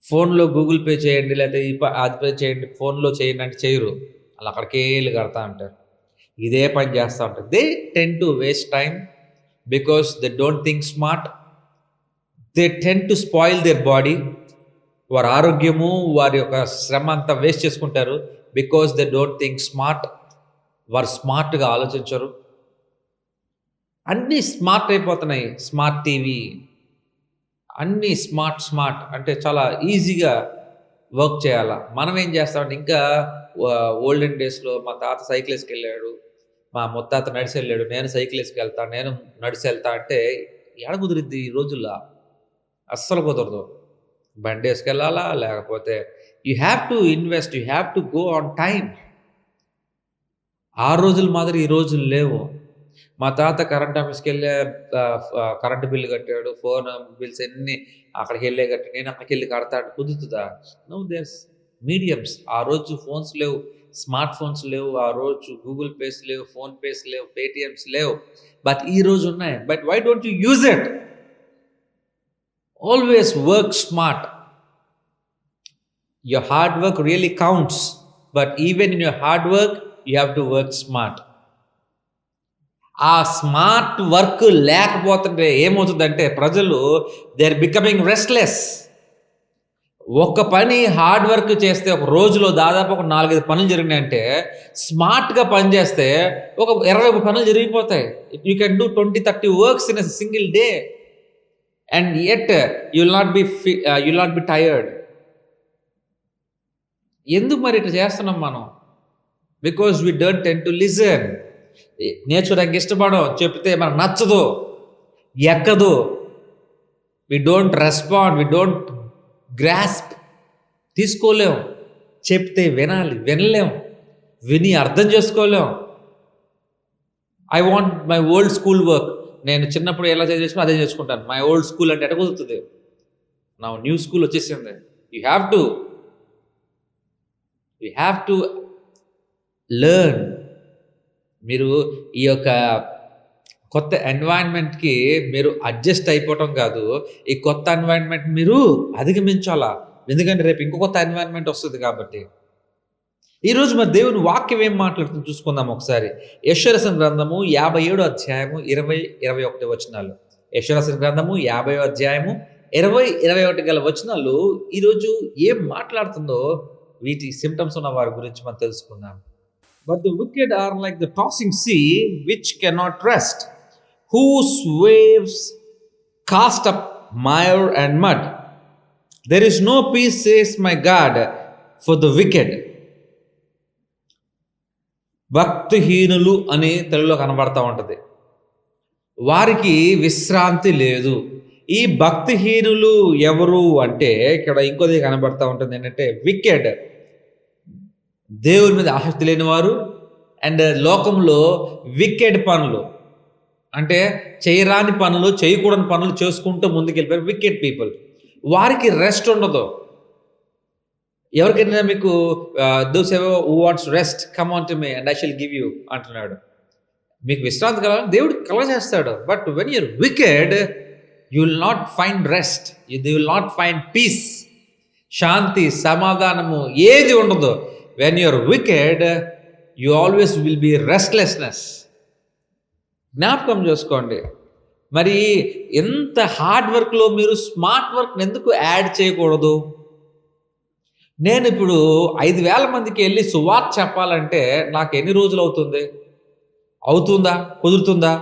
Speaker 1: ఫోన్లో గూగుల్ పే చేయండి, లేకపోతే అది పే చేయండి, ఫోన్లో చేయండి అంటే చేయరు. అలా అక్కడికే వెళ్ళి కడతా ఉంటారు, ఇదే పని చేస్తూ ఉంటారు. They ten to waste time because they don't think smart. They ten to spoil their body. వారి ఆరోగ్యము, వారి యొక్క శ్రమ అంతా వేస్ట్ చేసుకుంటారు because they don't think smart. వారు స్మార్ట్గా ఆలోచించరు. అన్నీ స్మార్ట్ అయిపోతున్నాయి. స్మార్ట్ టీవీ, అన్నీ స్మార్ట్ అంటే చాలా ఈజీగా వర్క్ చేయాలా. మనం ఏం చేస్తామంటే ఇంకా ఓల్డెన్ డేస్లో మా తాత సైకిల్ వేసుకెళ్ళాడు, మా ముత్తాత నడిచి వెళ్ళాడు, నేను సైకిల్ వేసుకెళ్తాను, నేను నడిచి వెళ్తా అంటే ఎడ కుదిరిద్ది ఈ రోజుల్లో? అస్సలు కుదరదు. బండి వేసుకెళ్ళాలా, లేకపోతే you have to invest, you have to go on time. ఆ రోజులు మాదిరి ఈ రోజులు లేవు. మా తాత కరెంట్ ఆఫీస్కి వెళ్ళే కరెంటు బిల్లు కట్టాడు, ఫోన్ బిల్స్ అన్నీ అక్కడికి వెళ్ళే కట్టి నేను అక్కడికి వెళ్ళి కడతాడు, కుదురుతుందా? No, there's mediums. ఆ రోజు ఫోన్స్ లేవు, స్మార్ట్ ఫోన్స్ లేవు, ఆ రోజు గూగుల్ పేస్ లేవు, ఫోన్ పేస్ లేవు, పేటిఎమ్స్ లేవు, బట్ ఈ రోజు ఉన్నాయి. But why don't you use it? Always work smart. Your hard work really counts, but even in your hard work, you have to work smart. ఆ smart work లేకపోతుంటే ఏమవుతుందంటే ప్రజలు they are becoming restless. ఒక పని hard work చేస్తే ఒక రోజులో దాదాపు ఒక 4-5 పనులు జరిగినాయంటే, స్మార్ట్గా పని చేస్తే ఒక 20 పనులు జరిగిపోతాయి. You can do 20-30 works in a single day and yet you will not be tired. ఎందుకు మరి ఇట్లా చేస్తున్నాం మనం? Because we don't tend to listen. నేర్చుకోవడానికి ఇష్టపడం, చెప్తే మనకు నచ్చదు, ఎక్కదు. We don't respond, we don't grasp, తీసుకోలేం. చెప్తే వినలేం, విని అర్థం చేసుకోలేం. I want my old school work. నేను చిన్నప్పుడు ఎలా చేసుకున్నా అదే చేసుకుంటాను. మై ఓల్డ్ స్కూల్ అంటే ఎట్ట కుదురుతుంది? నా న్యూ స్కూల్ వచ్చేసింది. You have to learn. మీరు ఈ యొక్క కొత్త ఎన్వైరన్మెంట్కి మీరు అడ్జస్ట్ అయిపోవటం కాదు, ఈ కొత్త ఎన్వైరన్మెంట్ మీరు అధిగమించాలా. ఎందుకంటే రేపు ఇంకో కొత్త ఎన్వైరన్మెంట్ వస్తుంది కాబట్టి. ఈరోజు మరి దేవుని వాక్యం ఏం మాట్లాడుతుంది చూసుకుందాం ఒకసారి. యెషయా గ్రంథము 57వ అధ్యాయము 20-21 వచనాలు. యెషయా గ్రంథము 50వ అధ్యాయము 20-21 గల వచనాలు ఈరోజు ఏం మాట్లాడుతుందో వీటి సిమ్టమ్స్ ఉన్న వారి గురించి మనం తెలుసుకుందాం. But the wicked are like the tossing sea, which cannot rest, whose waves cast up mire and mud. There is no peace, says my God, for the wicked. భక్తిహీనులు అని తెలుగులో కనబడతా ఉంటుంది. వారికి విశ్రాంతి లేదు. ఈ భక్తిహీనులు ఎవరు అంటే ఇక్కడ ఇంకోది కనబడతా ఉంటుంది ఏంటంటే వికెడ్, దేవుని మీద ఆసక్తి లేనివారు. అండ్ లోకంలో వికెడ్ పనులు అంటే చేయరాని పనులు, చేయకూడని పనులు చేసుకుంటూ ముందుకెళ్ళిపోయారు వికెడ్ పీపుల్. వారికి రెస్ట్ ఉండదు. ఎవరికైనా మీకు those ever who wants rest come on to me and I shall give you అంటున్నాడు. మీకు విశ్రాంతి కలగాలని దేవుడు కలగజేస్తాడు. But when you're wicked you will not find rest, you will not find peace, శాంతి సమాధానము ఏది ఉండదు. When you're wicked you always will be restlessness. జ్ఞాపకం చేసుకోండి. మరి ఎంత హార్డ్ వర్క్లో మీరు స్మార్ట్ వర్క్ని ఎందుకు యాడ్ చేయకూడదు? నేను ఇప్పుడు 5,000 మందికి వెళ్ళి సువార్త చెప్పాలంటే నాకు ఎన్ని రోజులు అవుతుంది? అవుతుందా? కుదురుతుందా?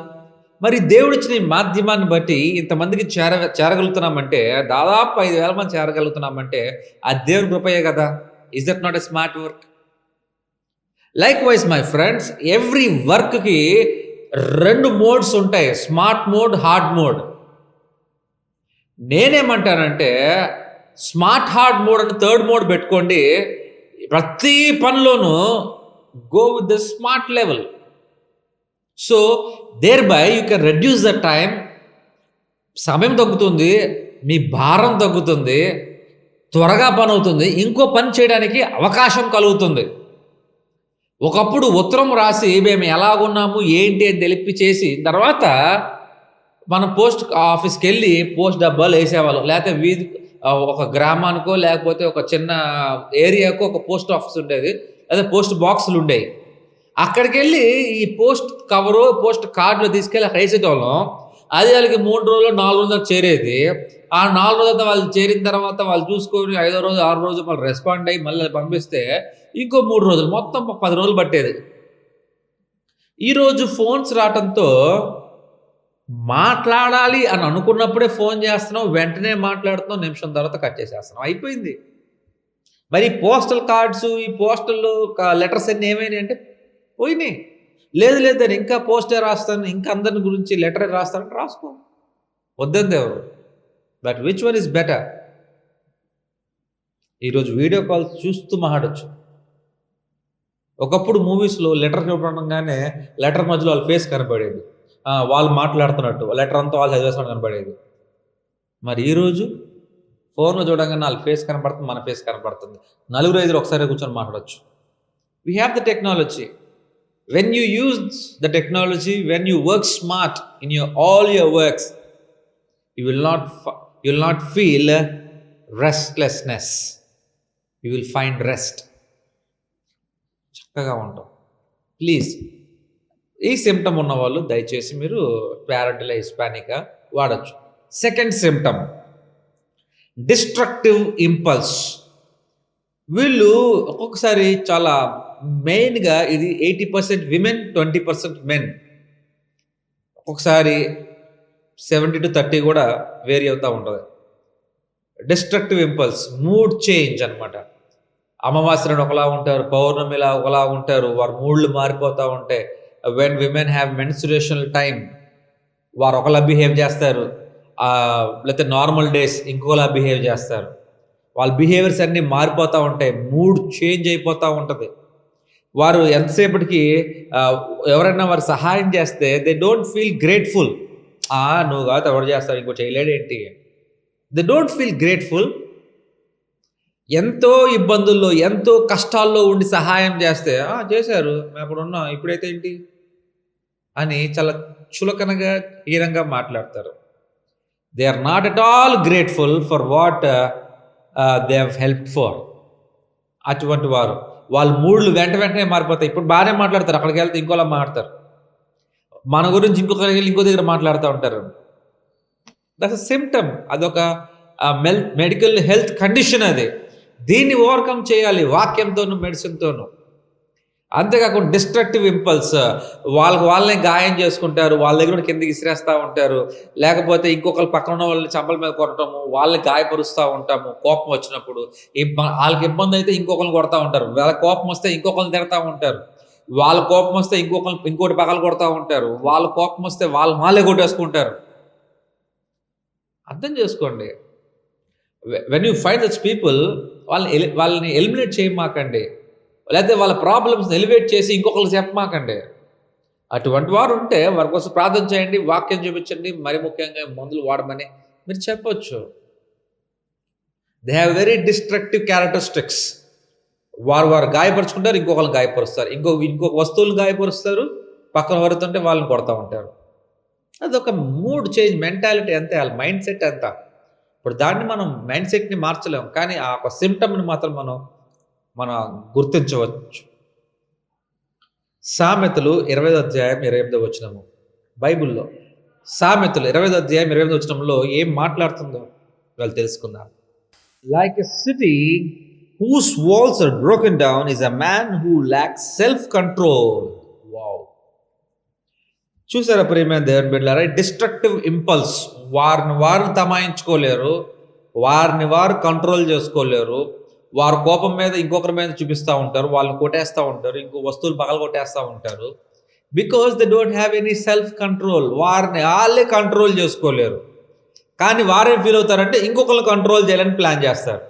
Speaker 1: మరి దేవుడిచ్చిన ఈ మాధ్యమాన్ని బట్టి ఇంతమందికి చేరగలుగుతున్నామంటే, దాదాపు 5,000 మంది చేరగలుగుతున్నామంటే అది దేవుని కృపయే కదా. Is that not a smart work? Like wise my friends, every వర్క్కి 2 మోడ్స్ ఉంటాయి, స్మార్ట్ మోడ్, హార్డ్ మోడ్. నేనేమంటానంటే స్మార్ట్ హార్డ్ మోడ్ అని 3rd మోడ్ పెట్టుకోండి. ప్రతి పనిలోనూ go with the smart level. So thereby you can reduce the time. సమయం తగ్గుతుంది, మీ భారం తగ్గుతుంది, త్వరగా పని అవుతుంది, ఇంకో పని చేయడానికి అవకాశం కలుగుతుంది. ఒకప్పుడు ఉత్తరం రాసి మేము ఎలాగున్నాము ఏంటి అని తెలిపి చేసి తర్వాత మనం పోస్ట్ ఆఫీస్కి వెళ్ళి పోస్ట్ డబ్బాలు వేసేవాళ్ళం. లేకపోతే వీధి ఒక గ్రామానికో లేకపోతే ఒక చిన్న ఏరియాకో ఒక పోస్ట్ ఆఫీస్ ఉండేది, లేదా పోస్ట్ బాక్సులు ఉండేవి. అక్కడికి వెళ్ళి ఈ పోస్ట్ కవరు పోస్ట్ కార్డులు తీసుకెళ్ళి అక్కడ వేసేటోళ్ళం. అది వాళ్ళకి 3 రోజులు 4 రోజులు చేరేది. ఆ 4 రోజులతో వాళ్ళు చేరిన తర్వాత వాళ్ళు చూసుకొని 5వ రోజు 6వ రోజు మళ్ళీ రెస్పాండ్ అయ్యి మళ్ళీ పంపిస్తే ఇంకో 3 రోజులు, మొత్తం 10 రోజులు పట్టేది. ఈరోజు ఫోన్స్ రావడంతో మాట్లాడాలి అని అనుకున్నప్పుడే ఫోన్ చేస్తున్నాం, వెంటనే మాట్లాడుతున్నాం, నిమిషం తర్వాత కట్ చేసేస్తున్నాం, అయిపోయింది. మరి పోస్టల్ కార్డ్స్, ఈ పోస్టల్ లెటర్స్ అన్నీ ఏమైనాయి అంటే పోయినాయి. లేదు నేను ఇంకా పోస్టే రాస్తాను, ఇంకా అందరిని గురించి లెటరే రాస్తాను, రాసుకో, వద్దంది ఎవరు. But which one is better? ఈరోజు వీడియో కాల్ చూస్తూ మాట్లాడచ్చు. ఒకప్పుడు మూవీస్లో లెటర్ చూడడంగానే లెటర్ మధ్యలో వాళ్ళ ఫేస్ కనపడేది, వాళ్ళు మాట్లాడుతున్నట్టు, లెటర్ అంతా వాళ్ళు చదివేస్తున్నట్టు కనపడేది. మరి ఈరోజు ఫోన్లో చూడగానే వాళ్ళ ఫేస్ కనపడుతుంది, మన ఫేస్ కనపడుతుంది, 4-5 ఒకసారి కూర్చొని మాట్లాడచ్చు. We have the technology. When you use the technology, when you work smart in all your works, you will not feel restlessness. You will find rest. చక్కగా ఉంటాం. ప్లీజ్ ఈ సిమ్టమ్ ఉన్న వాళ్ళు దయచేసి మీరు ప్యారెంటల్ హిస్పానికా వాడచ్చు. Second symptom destructive impulse. వీళ్ళు ఒక్కొక్కసారి చాలా మెయిన్గా ఇది 80% విమెన్, 20% మెన్. ఒక్కొక్కసారి 70-30 కూడా వేరీ అవుతూ ఉంటుంది. డిస్ట్రక్టివ్ ఇంపల్స్, మూడ్ చేంజ్ అనమాట. అమావాస్యను ఒకలా ఉంటారు, పౌర్ణమిలా ఒకలా ఉంటారు, వారి మూడ్లు మారిపోతూ ఉంటాయి. వెన్ విమెన్ హ్యావ్ మెన్స్ట్రుయేషనల్ టైం వారు ఒకలా బిహేవ్ చేస్తారు, లేకపోతే నార్మల్ డేస్ ఇంకోలా బిహేవ్ చేస్తారు. వాళ్ళ బిహేవియర్స్ అన్నీ మారిపోతూ ఉంటాయి, మూడ్ చేంజ్ అయిపోతూ ఉంటుంది. వారు ఎంతసేపటికి ఎవరైనా వారు సహాయం చేస్తే దే డోంట్ ఫీల్ గ్రేట్ఫుల్. నువ్వు కాదు ఎవరు చేస్తావు, ఇంకో చేయలేడేంటి, దే డోంట్ ఫీల్ గ్రేట్ఫుల్. ఎంతో ఇబ్బందుల్లో ఎంతో కష్టాల్లో ఉండి సహాయం చేస్తే చేశారు, మేము అప్పుడు ఉన్నాం, ఇప్పుడైతే ఏంటి అని చాలా చులకనగా హీనంగా మాట్లాడతారు. They are not at all grateful for what they have help for. అటువంటి వారు వాళ్ళ మూడ్లు వెంటనే మారిపోతాయి. ఇప్పుడు బాగానే మాట్లాడతారు, అక్కడికి వెళ్తే ఇంకోలా మాట్లాడతారు, మన గురించి ఇంకొకరికి వెళ్ళి ఇంకో దగ్గర మాట్లాడుతూ ఉంటారు. That's a symptom. అదొక మెడికల్ హెల్త్ కండిషన్. అది దీన్ని ఓవర్కమ్ చేయాలి వాక్యంతోనూ మెడిసిన్తోనూ. అంతేకాకుండా డిస్ట్రక్టివ్ ఇంపల్స్, వాళ్ళనే గాయం చేసుకుంటారు, వాళ్ళ దగ్గర కిందకి ఇసిరేస్తూ ఉంటారు, లేకపోతే ఇంకొకరు పక్కన ఉన్న వాళ్ళని చంపల మీద కొట్టడము, వాళ్ళని గాయపరుస్తూ ఉంటాము. కోపం వచ్చినప్పుడు వాళ్ళకి ఇబ్బంది అయితే ఇంకొకరిని కొడతా ఉంటారు, వాళ్ళ కోపం వస్తే ఇంకొకరిని తిడతా ఉంటారు, వాళ్ళ కోపం వస్తే ఇంకోటి పగలు కొడతా ఉంటారు, వాళ్ళ కోపం వస్తే వాళ్ళే కొట్టేసుకుంటారు. అర్థం చేసుకోండి. When you fight that's people, వాళ్ళని ఎలిమినేట్ చేయమాకండి, లేకపోతే వాళ్ళ ప్రాబ్లమ్స్ని ఎలివేట్ చేసి ఇంకొకరికి చెప్పమాకండి. అటువంటి వారు ఉంటే వారి కోసం ప్రార్థన చేయండి, వాక్యం చూపించండి, మరి ముఖ్యంగా మందులు వాడమని మీరు చెప్పొచ్చు. They have very destructive characteristics. వారు గాయపరుచుకుంటారు, ఇంకొకరిని గాయపరుస్తారు, ఇంకొక వస్తువులను గాయపరుస్తారు, పక్కన వరుతుంటే వాళ్ళని కొడతా ఉంటారు. అదొక మూడ్ చేంజ్, మెంటాలిటీ అంతే, వాళ్ళ మైండ్ సెట్ అంతా. ఇప్పుడు దాన్ని మనం మైండ్ సెట్ని మార్చలేం, కానీ ఆ ఒక సిమ్టమ్ని మాత్రం మనం గుర్తించవచ్చు. సామెతలు 20వ అధ్యాయం 28వ వచనము, బైబిల్లో సామెతలు 20వ అధ్యాయం 28వ వచనంలో ఏం మాట్లాడుతుందో వాళ్ళు తెలుసుకుందాం. Like a city whose walls are broken down is a man who lacks self control. Wow! చూసారా ప్రియమైన దేవుని బిడ్డలారా, డిస్ట్రక్టివ్ ఇంపల్స్, వారు తమాయించుకోలేరు, వారు కంట్రోల్ చేసుకోలేరు, వారు కోపం మీద ఇంకొకరి మీద చూపిస్తూ ఉంటారు, వాళ్ళని కొట్టేస్తూ ఉంటారు, ఇంకో వస్తువులు పగల కొట్టేస్తూ ఉంటారు. Because they don't have any self control. వాళ్ళే కంట్రోల్ చేసుకోలేరు, కానీ వారేం ఫీల్ అవుతారంటే ఇంకొకరిని కంట్రోల్ చేయాలని ప్లాన్ చేస్తారు.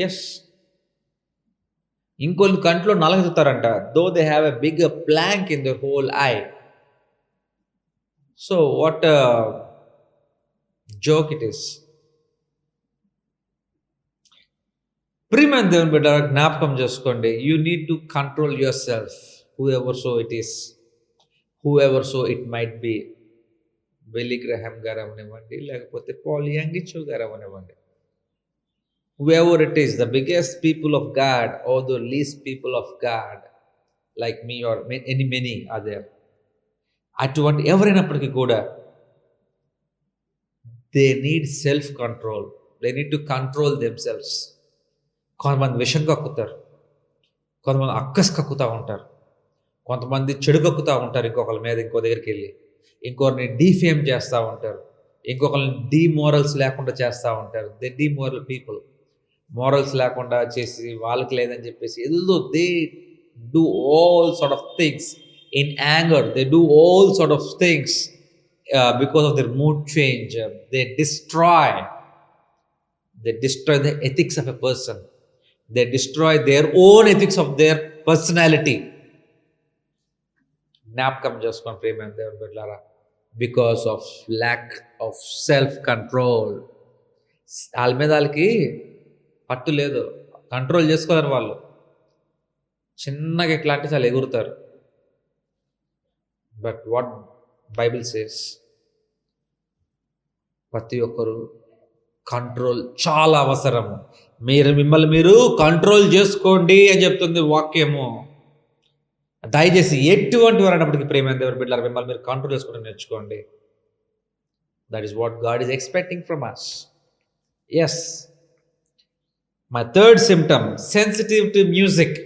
Speaker 1: ఎస్, ఇంకొన్ని కంట్లో నలగెత్తుతారంట, though they have a big plank in the whole eye. So what joke it is. ప్రియమైన దేవుని బిడ్డ, జ్ఞాపకం చేసుకోండి, you need to control yourself, whoever so it might be. Billy Graham గారు అవనివ్వండి, లేకపోతే పాల్ యాంగిచో గారు అవనివ్వండి, whoever it is, the biggest people of God or the least people of God, like me or many are there. అటువంటి ఎవరైనప్పటికీ కూడా they need self control, they need to control themselves. కొంతమంది విషం కక్కుతారు, కొంతమంది అక్కస్ కక్కుతూ ఉంటారు, కొంతమంది చెడు కక్కుతూ ఉంటారు, ఇంకొకరి మీద ఇంకో దగ్గరికి వెళ్ళి ఇంకొకరిని డీఫేమ్ చేస్తూ ఉంటారు, ఇంకొకరిని డీమోరల్స్ లేకుండా చేస్తూ ఉంటారు. దే డీమోరల్ పీపుల్, మోరల్స్ లేకుండా చేసి వాళ్ళకి లేదని చెప్పేసి ఏదో they do all sort of things in anger, they do all sort of things because of their mood change. They destroy the ethics of a person, they destroy their own ethics of their personality. జ్ఞాపకం చేసుకొని ప్రియమైన దేవుని బిడ్డలారా, because of lack of self control. వాళ్ళ మీద వాళ్ళకి పట్టు లేదు, కంట్రోల్ చేసుకోలేరు వాళ్ళు. చిన్నగా ఇట్లాంటి చాలా ఎగురుతారు. బట్ వాట్ బైబిల్ సేస్, ప్రతి ఒక్కరు కంట్రోల్ చాలా అవసరము. మిమ్మల్ని మీరు కంట్రోల్ చేసుకోండి అని చెప్తుంది వాక్యము. దయచేసి ఎటువంటి వారు అన్నప్పటికీ ప్రేమైన దేవుని బిడ్డలారా, మిమ్మల్ని మీరు కంట్రోల్ చేసుకోవడం నేర్చుకోండి. That is what God is expecting from us. Yes, my third symptom, sensitive to music.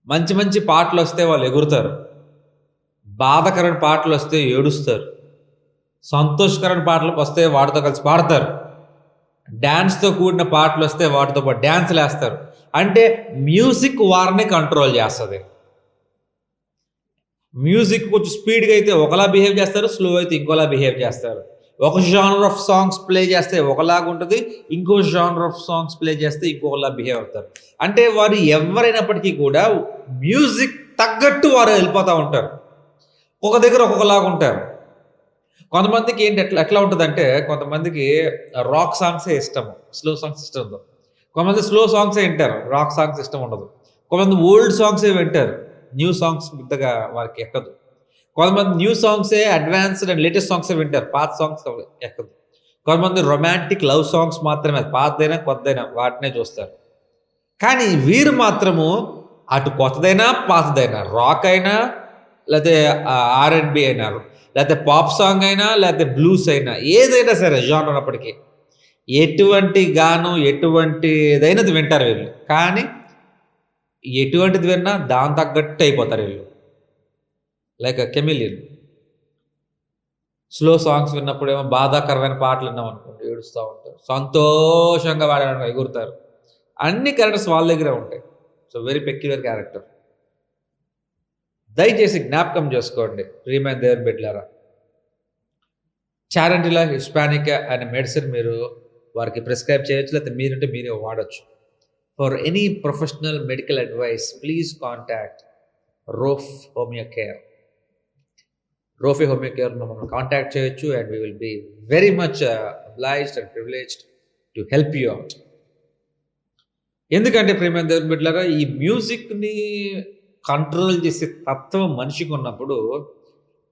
Speaker 1: మంచి మంచి పాటలు వస్తే వాళ్ళు ఎగురుతారు, బాధకరమైన పాటలు వస్తే ఏడుస్తారు, సంతోషకరమైన పాటలు వస్తే వాటితో కలిసి పాడతారు, డ్యాన్స్తో కూడిన పాటలు వస్తే వాటితో పాటు డ్యాన్స్లు వేస్తారు. అంటే మ్యూజిక్ వారిని కంట్రోల్ చేస్తుంది. మ్యూజిక్ కొంచెం స్పీడ్గా అయితే ఒకలా బిహేవ్ చేస్తారు, స్లో అయితే ఇంకోలా బిహేవ్ చేస్తారు. ఒక జానర్ ఆఫ్ సాంగ్స్ ప్లే చేస్తే ఒకలాగా ఉంటుంది, ఇంకో జానర్ ఆఫ్ సాంగ్స్ ప్లే చేస్తే ఇంకోలా బిహేవ్ అవుతారు. అంటే వారు ఎవరైనప్పటికీ కూడా మ్యూజిక్ తగ్గట్టు వారు వెళ్ళిపోతూ ఉంటారు, ఒక దగ్గర ఒక్కొక్కలాగా ఉంటారు. కొంతమందికి ఏంటి ఎట్లా ఉంటుందంటే, కొంతమందికి రాక్ సాంగ్సే ఇష్టము, స్లో సాంగ్స్ ఇష్టం ఉండదు. కొంతమంది స్లో సాంగ్సే వింటారు, రాక్ సాంగ్స్ ఇష్టం ఉండదు. కొంతమంది ఓల్డ్ సాంగ్సే వింటారు, న్యూ సాంగ్స్ పెద్దగా వారికి ఎక్కదు. కొంతమంది న్యూ సాంగ్సే, అడ్వాన్స్డ్ అండ్ లేటెస్ట్ సాంగ్సే వింటారు, పాత సాంగ్స్ ఎక్కదు. కొంతమంది రొమాంటిక్ లవ్ సాంగ్స్ మాత్రమే, పాతదైనా కొత్తదైనా వాటినే చూస్తారు. కానీ వీరు మాత్రము అటు కొత్తదైనా పాతదైనా, రాక్ అయినా లేకపోతే R&B అయినా, లేకపోతే పాప్ సాంగ్ అయినా, లేకపోతే బ్లూస్ అయినా, ఏదైనా సరే జానర్ ఉన్నప్పటికీ ఎటువంటి గానం ఎటువంటిదైనది వింటారు వీళ్ళు. కానీ ఎటువంటిది విన్నా దాని తగ్గట్టు అయిపోతారు వీళ్ళు, లైక్ కెమిలియన్. స్లో సాంగ్స్ విన్నప్పుడు ఏమో బాధాకరమైన పాటలు విన్నాం అనుకోండి, ఏడుస్తూ ఉంటారు. సంతోషంగా వాడడానికి ఎగురుతారు. అన్ని క్యారెక్టర్స్ వాళ్ళ దగ్గరే ఉంటాయి. So very peculiar character. దయచేసి జ్ఞాపకం చేసుకోండి ప్రియమైన దేవుని బిడ్డలారా, చారెంటిలా హిస్పానికా అనే మెడిసిన్ మీరు వారికి ప్రిస్క్రైబ్ చేయొచ్చు, లేకపోతే మీరంటే మీరే వాడచ్చు. For any professional medical advice please contact Roph homeo care. Rophe home కేర్ను మనం కాంటాక్ట్ చేయొచ్చు and we will be very much obliged and privileged to help you out. ఎందుకంటే ప్రేమ దేవుని బిడ్డలారా, ఈ మ్యూజిక్ని కంట్రోల్ చేసే తత్వం మనిషికి ఉన్నప్పుడు,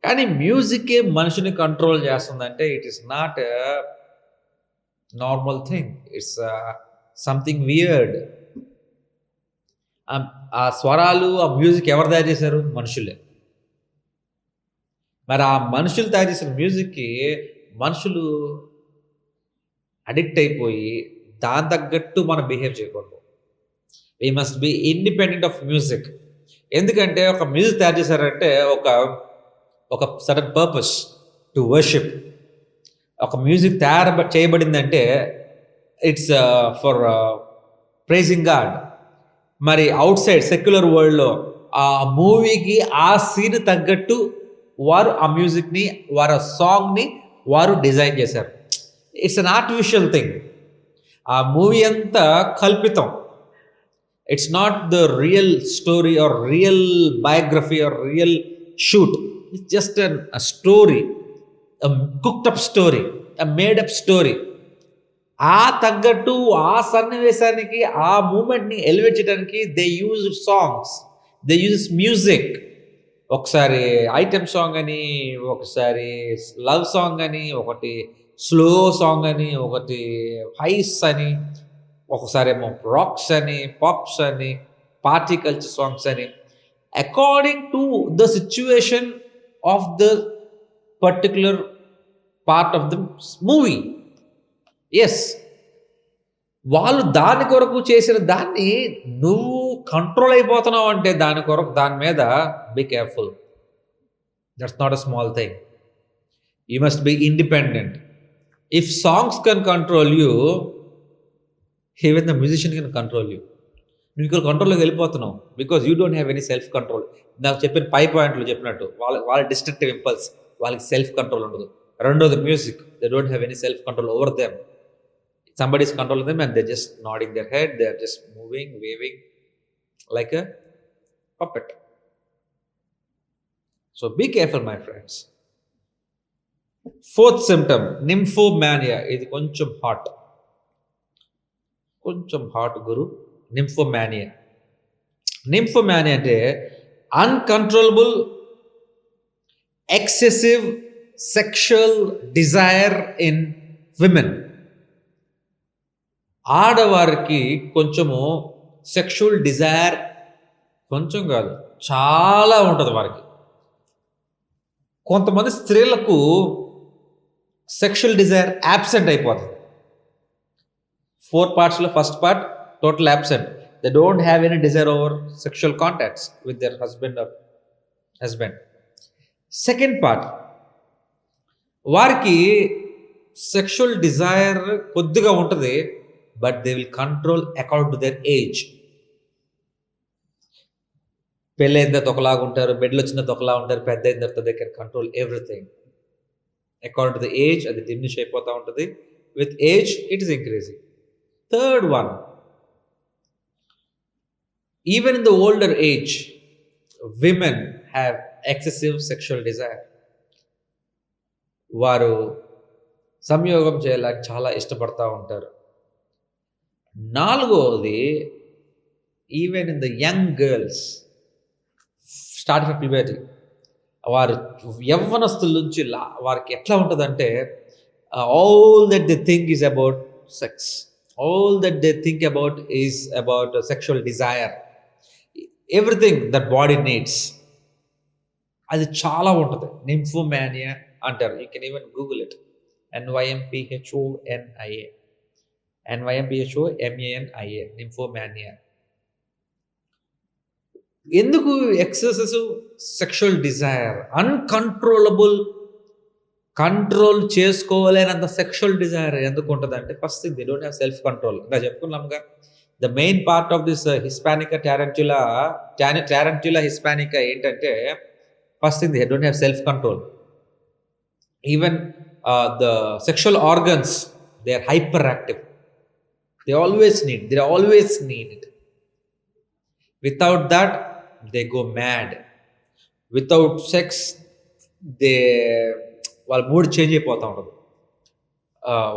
Speaker 1: కానీ మ్యూజికే మనిషిని కంట్రోల్ చేస్తుందంటే it is not normal thing, it's something weird. ఆ స్వరాలు, ఆ మ్యూజిక్ ఎవరు తయారు చేశారు? మనుషులే. మరి ఆ మనుషులు తయారు చేసిన మ్యూజిక్కి మనుషులు అడిక్ట్ అయిపోయి దాని తగ్గట్టు మనం బిహేవ్ చేయకూడదు. We must be independent of music. ఎందుకంటే ఒక మ్యూజిక్ తయారు చేశారంటే ఒక సడన్ పర్పస్ టు వర్షిప్. ఒక మ్యూజిక్ చేయబడిందంటే ఇట్స్ ఫర్ ప్రైజింగ్ గాడ్. మరి అవుట్ సైడ్ సెక్యులర్ వరల్డ్లో ఆ మూవీకి ఆ సీన్ తగ్గట్టు వారు ఆ మ్యూజిక్ని, వారు ఆ సాంగ్ని వారు డిజైన్ చేశారు. It's an artificial thing. ఆ మూవీ అంతా కల్పితం. It's not the real story or real biography or real shoot. It's just a story, cooked up story, made up story. ఆ తగ్గట్టు ఆ సన్నివేశానికి, ఆ మూమెంట్ని ఎలివేట్ చేయడానికి they use songs, they use music. ఒకసారి ఐటెమ్ సాంగ్ అని, ఒకసారి లవ్ సాంగ్ అని, ఒకటి స్లో సాంగ్ అని, ఒకటి హైస్ అని, ఒకసారి ఏమో రాక్స్ అని, పాప్స్ అని, పార్టీ కల్చర్ సాంగ్స్ అని, according to the situation of the particular part of the movie. Yes, వాళ్ళు దాని కొరకు చేసిన దాన్ని నువ్వు కంట్రోల్ అయిపోతున్నావు అంటే దాని కొరకు, దాని మీద be careful. That's not a small thing. You must be independent. If songs can control you, even the musician can control you. నువ్వు ఇక్కడ కంట్రోల్లోకి వెళ్ళిపోతున్నావు because you don't have any self control. నాకు చెప్పిన పాయింట్లు చెప్పినట్టు వాళ్ళ డిస్ట్రక్టివ్ ఇంపల్స్, వాళ్ళకి సెల్ఫ్ కంట్రోల్ ఉండదు. రెండోది music, they don't have any self control over them. Somebody is controlling them and they're just nodding their head, they're just moving, waving like a puppet. So be careful, my friends. Fourth symptom, nymphomania. ఇది కొంచెం hot గురు. nymphomania. nymphomania అంటే uncontrollable excessive sexual desire in women. ఆడవారికి కొంచెము sexual Dzire, కొంచెం కాదు చాలా ఉంటుంది వారికి. కొంతమంది స్త్రీలకు సెక్షువల్ డిజైర్ యాబ్సెంట్ అయిపోతుంది. 4 partsలో first part total absent. They don't have any desire over sexual contacts with their husband. Second part, వారికి సెక్షువల్ డిజైర్ కొద్దిగా ఉంటుంది, but they will control according to their age. పెళ్ళైన తర్వాత ఒకలాగా ఉంటారు, బెడ్లో వచ్చిన తర్వాత ఒకలా ఉంటారు, పెద్ద అయిన తర్వాత they can control everything according to the age. అది డిమినిష్ అయిపోతూ ఉంటుంది. With age it is increasing. Third one, even in the older age women have excessive sexual Dzire. వారు సంయోగం చేయాలని చాలా ఇష్టపడతా ఉంటారు. నాలుగవది, even in the young girls starting of puberty, వారు యవ్వనస్తుల నుంచి వారికి ఎట్లా ఉంటుందంటే all that they think is about sex, all that they think about is about sexual Dzire, everything that body needs. అది చాలా ఉంటుంది. నింఫోమానియా అంటారు. You can even google it. NYMPHONIA, NYMPHOMANIA, nymphomania. ఎందుకు excessive sexual desire, uncontrollable, control చేసుకోలేనంత sexual desire ఎందుకు ఉంటుంది అంటే, first thing they don't have self control. ఇంకా చెప్పుకున్నాంగా, the main part of this hispanica tarantula hispanica ఏంటంటే, first thing they don't have self control. Even the sexual organs, they are hyperactive. They always need it. Without that they go mad. Without sex they వాళ్ళ mood change అయిపోతూ ఉంటుంది.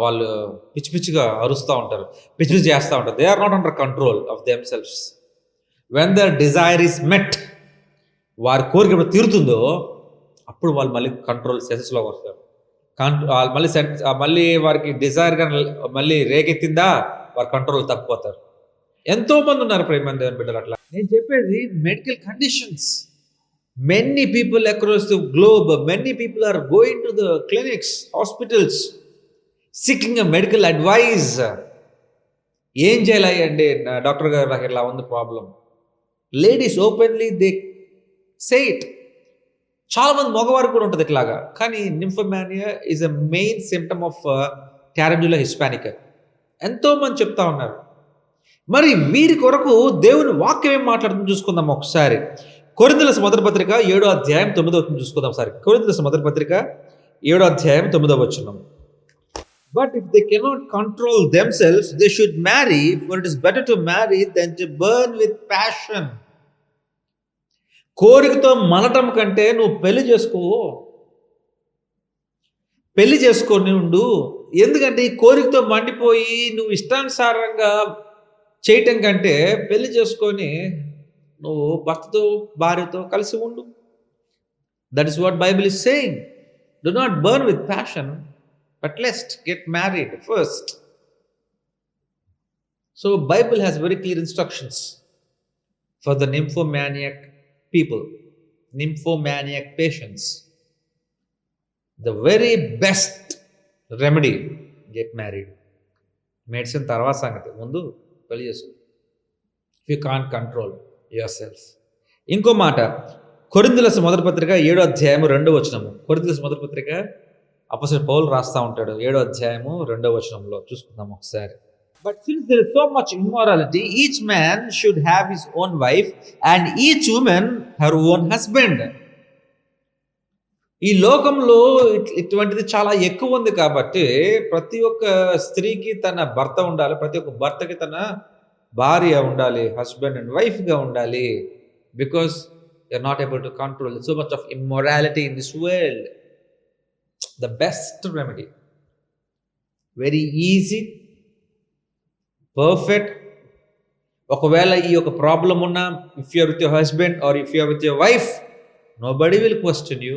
Speaker 1: వాళ్ళు పిచ్చి పిచ్చిగా అరుస్తూ ఉంటారు, పిచ్చి పిచ్చి చేస్తూ ఉంటారు. They are not under control of themselves. When their desire is met, వారి కోరిక ఎప్పుడు తీరుతుందో అప్పుడు వాళ్ళు మళ్ళీ కంట్రోల్ సెన్సెస్లోకి వస్తారు. వాళ్ళు మళ్ళీ వారికి డిజైర్ కానీ మళ్ళీ రేకెత్తిందా వారి కంట్రోల్ తప్పిపోతారు. ఎంతోమంది ఉన్నారు ప్రేమ దేవుని బిడ్డలు అట్లా. నేను చెప్పేది medical conditions. Many people across the globe, many people are going to the clinics, hospitals, seeking a medical advise. ఏం చేయాలండి డాక్టర్ గారు, నాకు ఇలా ఉంది problem. Ladies openly they say it. చాలామంది మగవారు కూడా ఉంటుంది ఇట్లాగా. కానీ nymphomania is a main symptom of tarantula hispanica. ఎంతోమంది చెప్తా ఉన్నారు. మరి వీరి కొరకు దేవుని వాక్యం ఏం మాట్లాడుతుంది చూసుకుందాం ఒకసారి. కొరింథీయుల మొదటి పత్రిక 7వ అధ్యాయం 9వ వచనం చూసుకుందాం ఒకసారి. కొరింథీయుల మొదటి పత్రిక 7వ అధ్యాయం 9వ వచనం. But if they cannot control themselves, they should marry, for it is better to marry than to burn with passion. కోరికతో మనటం కంటే నువ్వు పెళ్లి చేసుకొని ఉండు. ఎందుకంటే ఈ కోరికతో మండిపోయి నువ్వు ఇష్టానుసారంగా చేయటం కంటే పెళ్లి చేసుకొని నువ్వు భర్తతో భార్యతో కలిసి ఉండు. That is what Bible is saying. Do not burn with passion, but let's get married first. So Bible has very clear instructions for the nymphomaniac people, nymphomaniac patients. The very best remedy, get married. Medicine తర్వాత సంగతి, ముందు పెళ్లి చేసుకో. If you can't control yourself. ఇంకో మాట, కొరింథీయుల మొదటి పత్రిక 7వ అధ్యాయం 2వ వచనము. కొరింథీయుల మొదటి పత్రిక అపోస్తలుడు పౌలు రాస్తా ఉంటాడు 7వ అధ్యాయము 2వ వచనంలో చూసుకుందాం ఒకసారి. But since there is so much immorality, each man should have his own wife and each woman her own husband. ఈ లోకంలో ఇటువంటిది చాలా ఎక్కువ ఉంది కాబట్టి ప్రతి ఒక్క స్త్రీకి తన భర్త ఉండాలి, ప్రతి ఒక్క భర్తకి తన భార్య ఉండాలి, హస్బెండ్ అండ్ వైఫ్గా ఉండాలి. Because they are not able to control so much of immorality in this world. The best remedy, very easy, perfect. ఒకవేళ ఈ యొక్క ప్రాబ్లం ఉన్నా, if you are with your husband or if you are with your wife, nobody will question you.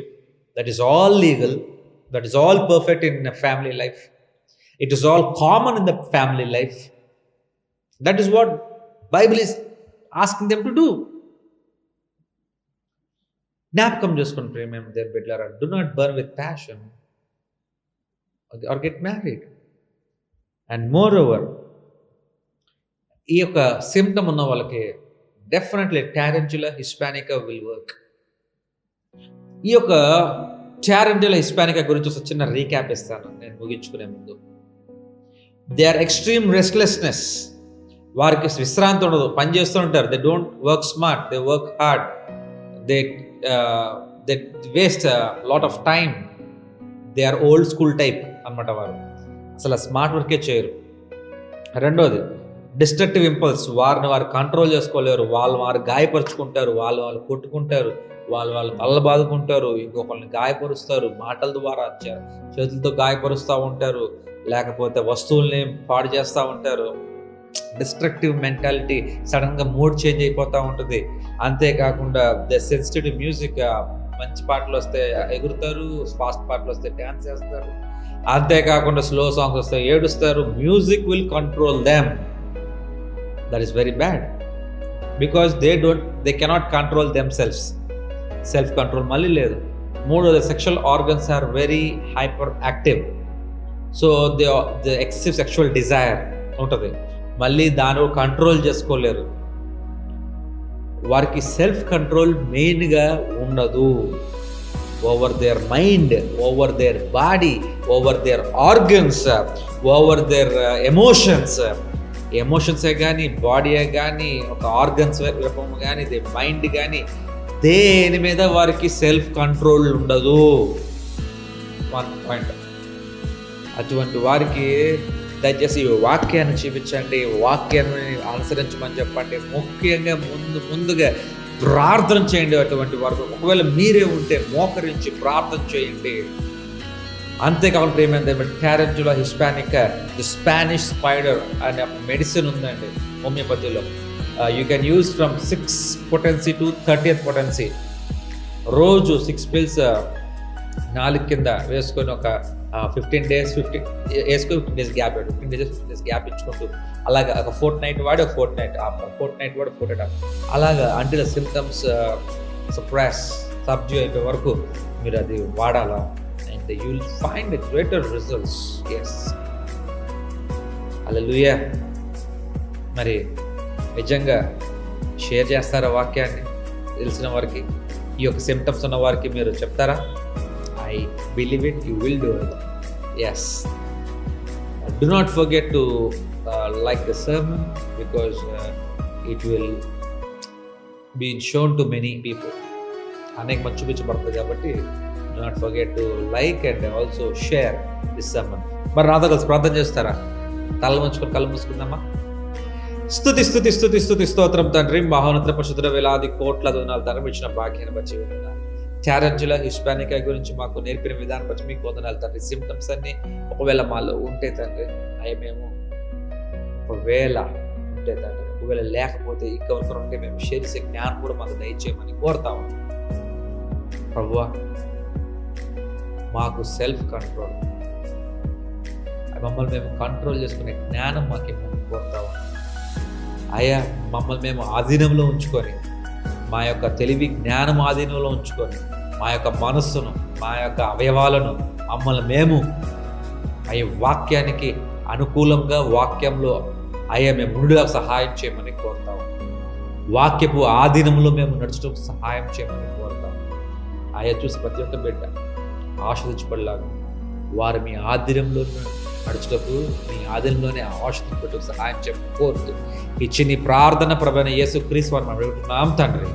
Speaker 1: That is all legal, that is all perfect in a family life. It is all common in the family life. That is what Bible is asking them to do. జ్ఞాపకం చేసుకుని ప్రేమ దేని బిడ్డలారా, do not burn with passion or get married. And moreover, ఈ యొక్క symptom ఉన్న వాళ్ళకి definitely టారెంటులా హిస్పానికా will work. ఈ యొక్క టారెంటులా హిస్పానికా గురించి ఒక చిన్న రీక్యాప్ ఇస్తాను నేను ముగించుకునే ముందు. They are extreme restlessness. వారికి విశ్రాంతి ఉండదు, పని చేస్తూ ఉంటారు. They don't work smart, they work hard, they waste lot of time. They are old school type అనమాట. వారు అసలు స్మార్ట్ వర్కే చేయరు. రెండోది డిస్ట్రక్టివ్ ఇంపల్స్. వారిని వారు కంట్రోల్ చేసుకోలేరు. వారు గాయపరుచుకుంటారు, వాళ్ళు కొట్టుకుంటారు, వాళ్ళు తల్ల బాదుకుంటారు, ఇంకొకరిని గాయపరుస్తారు, మాటల ద్వారా చేతులతో గాయపరుస్తూ ఉంటారు, లేకపోతే వస్తువుల్ని పాడు చేస్తూ ఉంటారు. డిస్ట్రక్టివ్ మెంటాలిటీ, సడన్గా మూడ్ చేంజ్ అయిపోతూ ఉంటుంది. అంతేకాకుండా ద సెన్సిటివ్ మ్యూజిక్, మంచి పాటలు వస్తే ఎగురుతారు, ఫాస్ట్ పాటలు వస్తే డ్యాన్స్ చేస్తారు. అంతేకాకుండా స్లో సాంగ్స్ వస్తే ఏడుస్తారు. Music will control them. That is very bad because they cannot control them selfs. Self control మళ్ళీ లేదు. మూడోది sexual organs are very hyper active. So the excessive sexual desire ఉంటుంది, మళ్ళీ దాన్ని కంట్రోల్ చేసుకోలేరు. వారికి సెల్ఫ్ కంట్రోల్ మెయిన్గా ఉండదు. Over their mind, over their body, over their organs, over their emotions. ఎమోషన్సే కానీ, బాడీయే కానీ, ఒక ఆర్గన్స్ రూపము కానీ, మైండ్ కానీ, దేని మీద వారికి సెల్ఫ్ కంట్రోల్ ఉండదు. 1 పాయింట్. అటువంటి వారికి దయచేసి ఈ వాక్యాన్ని చూపించండి, వాక్యాన్ని అనుసరించమని చెప్పండి. ముఖ్యంగా ముందుగా ప్రార్థన చేయండి అటువంటి వారు. ఒకవేళ మీరే ఉంటే మోకరించి ప్రార్థన చేయండి. అంతేకాకుండా ప్రేమైంది టారెంటులా హిస్పానికా, ది స్పానిష్ స్పైడర్ అనే మెడిసిన్ ఉందండి హోమియోపతిలో. You can use from 6 potency to 30th potency. రోజు 6 pills నాలుగు కింద వేసుకొని ఒక 15 days వేసుకొని 15 days గ్యాప్, 15 days గ్యాప్ ఇచ్చుకుంటూ అలాగా ఒక fortnight వాడి ఒక fortnight ఆఫ్టర్, fortnight వాడి fortnight ఆఫ్టర్, అలాగా అంటే సిమ్టమ్స్ సబ్డ్యూ అయిపోయే వరకు మీరు అది వాడాలా. And you will find greater results. Yes, hallelujah. మరి నిజంగా షేర్ చేస్తారా వాక్యాన్ని తెలిసిన వారికి? ఈ యొక్క సిమ్టమ్స్ ఉన్న వారికి మీరు చెప్తారా? I believe it, you will do it. Yes, do not forget to like the sermon because it will be shown to many people. అనేక మంది చూపించబడుతుంది కాబట్టి do not forget to like and also share this sermon. మరి నాతో కలిసి ప్రార్థన చేస్తారా? తల ముంచుకొని కళ్ళు మూసుకుందామా? స్తుతి స్తుతి స్తుతి స్తుతి స్తోత్రం తండ్రి, మహోన్నత పరిశుద్ధుడ, వేలాది కోట్ల వందనాలు తండ్రి. ఇచ్చిన భాగ్యాన్ని బట్టి వందనాలు. టారెంటులా హిస్పానికా గురించి మాకు నేర్పిన విధానం బట్టి మీకు వందనాలు తండ్రి. సిమ్టమ్స్ అన్ని ఒకవేళ మాలో ఉంటే తండ్రి, అవి మేము ఒకవేళ ఉంటే తండ్రి, ఒకవేళ లేకపోతే ఇంకెవరికరు ఉంటే మేము షేర్ చేసే జ్ఞానం కూడా మాకు దయచేయమని కోరుతాము ప్రభువా. మాకు సెల్ఫ్ కంట్రోల్, మమ్మల్ని మేము కంట్రోల్ చేసుకునే జ్ఞానం మాకు ఇవ్వమని కోరుతాము అయ్యా. మమ్మల్ని మేము ఆధీనంలో ఉంచుకొని, మా యొక్క తెలివి జ్ఞానం ఆధీనంలో ఉంచుకొని, మా యొక్క మనస్సును, మా యొక్క అవయవాలను మమ్మల్ని మేము అయ్యే వాక్యానికి అనుకూలంగా వాక్యంలో అయ్యా మేము ఉండుగా సహాయం చేయమని కోరుతాము. వాక్యపు ఆధీనంలో మేము నడుచడం సహాయం చేయమని కోరుతాము అయ్యా. చూసి ప్రతి ఒక్క బిడ్డ ఆశ్రదించబడలాగా వారు మీ ఆధీనంలో నడుచుటకు, మీ ఆధీనంలోనే ఆశ్రదించటకు సహాయం చేయమని కోరుతూ ఇచ్చి నీ ప్రార్థన ప్రభువైన యేసుక్రీస్తు వారిని మనం అడుగుతున్నాం తండ్రి.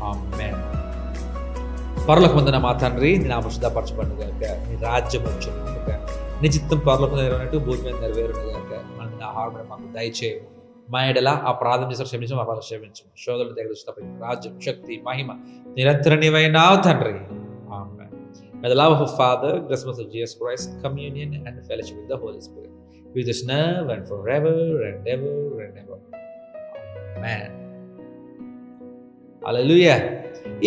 Speaker 1: ఆమేన్. పరలోకమందున మా తండ్రి, నీ నామము పరిశుద్ధపరచబడును గాక, నీ రాజ్యం వచ్చును గాక, నీ చిత్తం పరలోకమందు నెరవేరినట్టు భూమి మీద నెరవేరును గాక. మన ఆహారం మాకు దయచేయము. మా ఎడల ఆ ప్రార్థన చేసిన క్షమించము, అపరాధం క్షమించము. శోధనలు తెగదృష్టి రాజ్యం, శక్తి, మహిమ నిరంతరం నీవైనావు తండ్రి. ఆమేన్. May the love of Father, grace of Jesus Christ, communion and fellowship with the Holy Spirit be with us now and forever and ever and ever. Amen. Hallelujah.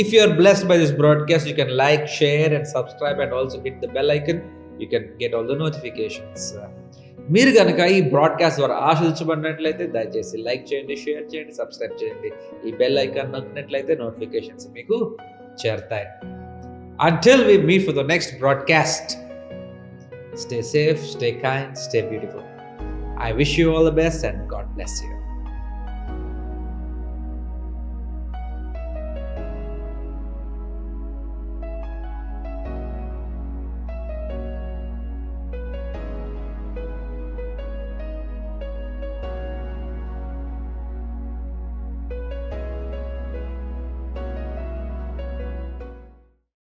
Speaker 1: If you are blessed by this broadcast, you can like, share and subscribe and also hit the bell icon. You can get all the notifications. మీరు కనుక ఈ broadcast ద్వారా ఆశీర్వదించబడినట్లయితే దయచేసి like చేయండి, share చేయండి, subscribe చేయండి. ఈ bell icon నొక్కినట్లయితే notifications మీకు చేరతాయి. Until we meet for the next broadcast, stay safe, stay kind, stay beautiful. I wish you all the best and God bless you.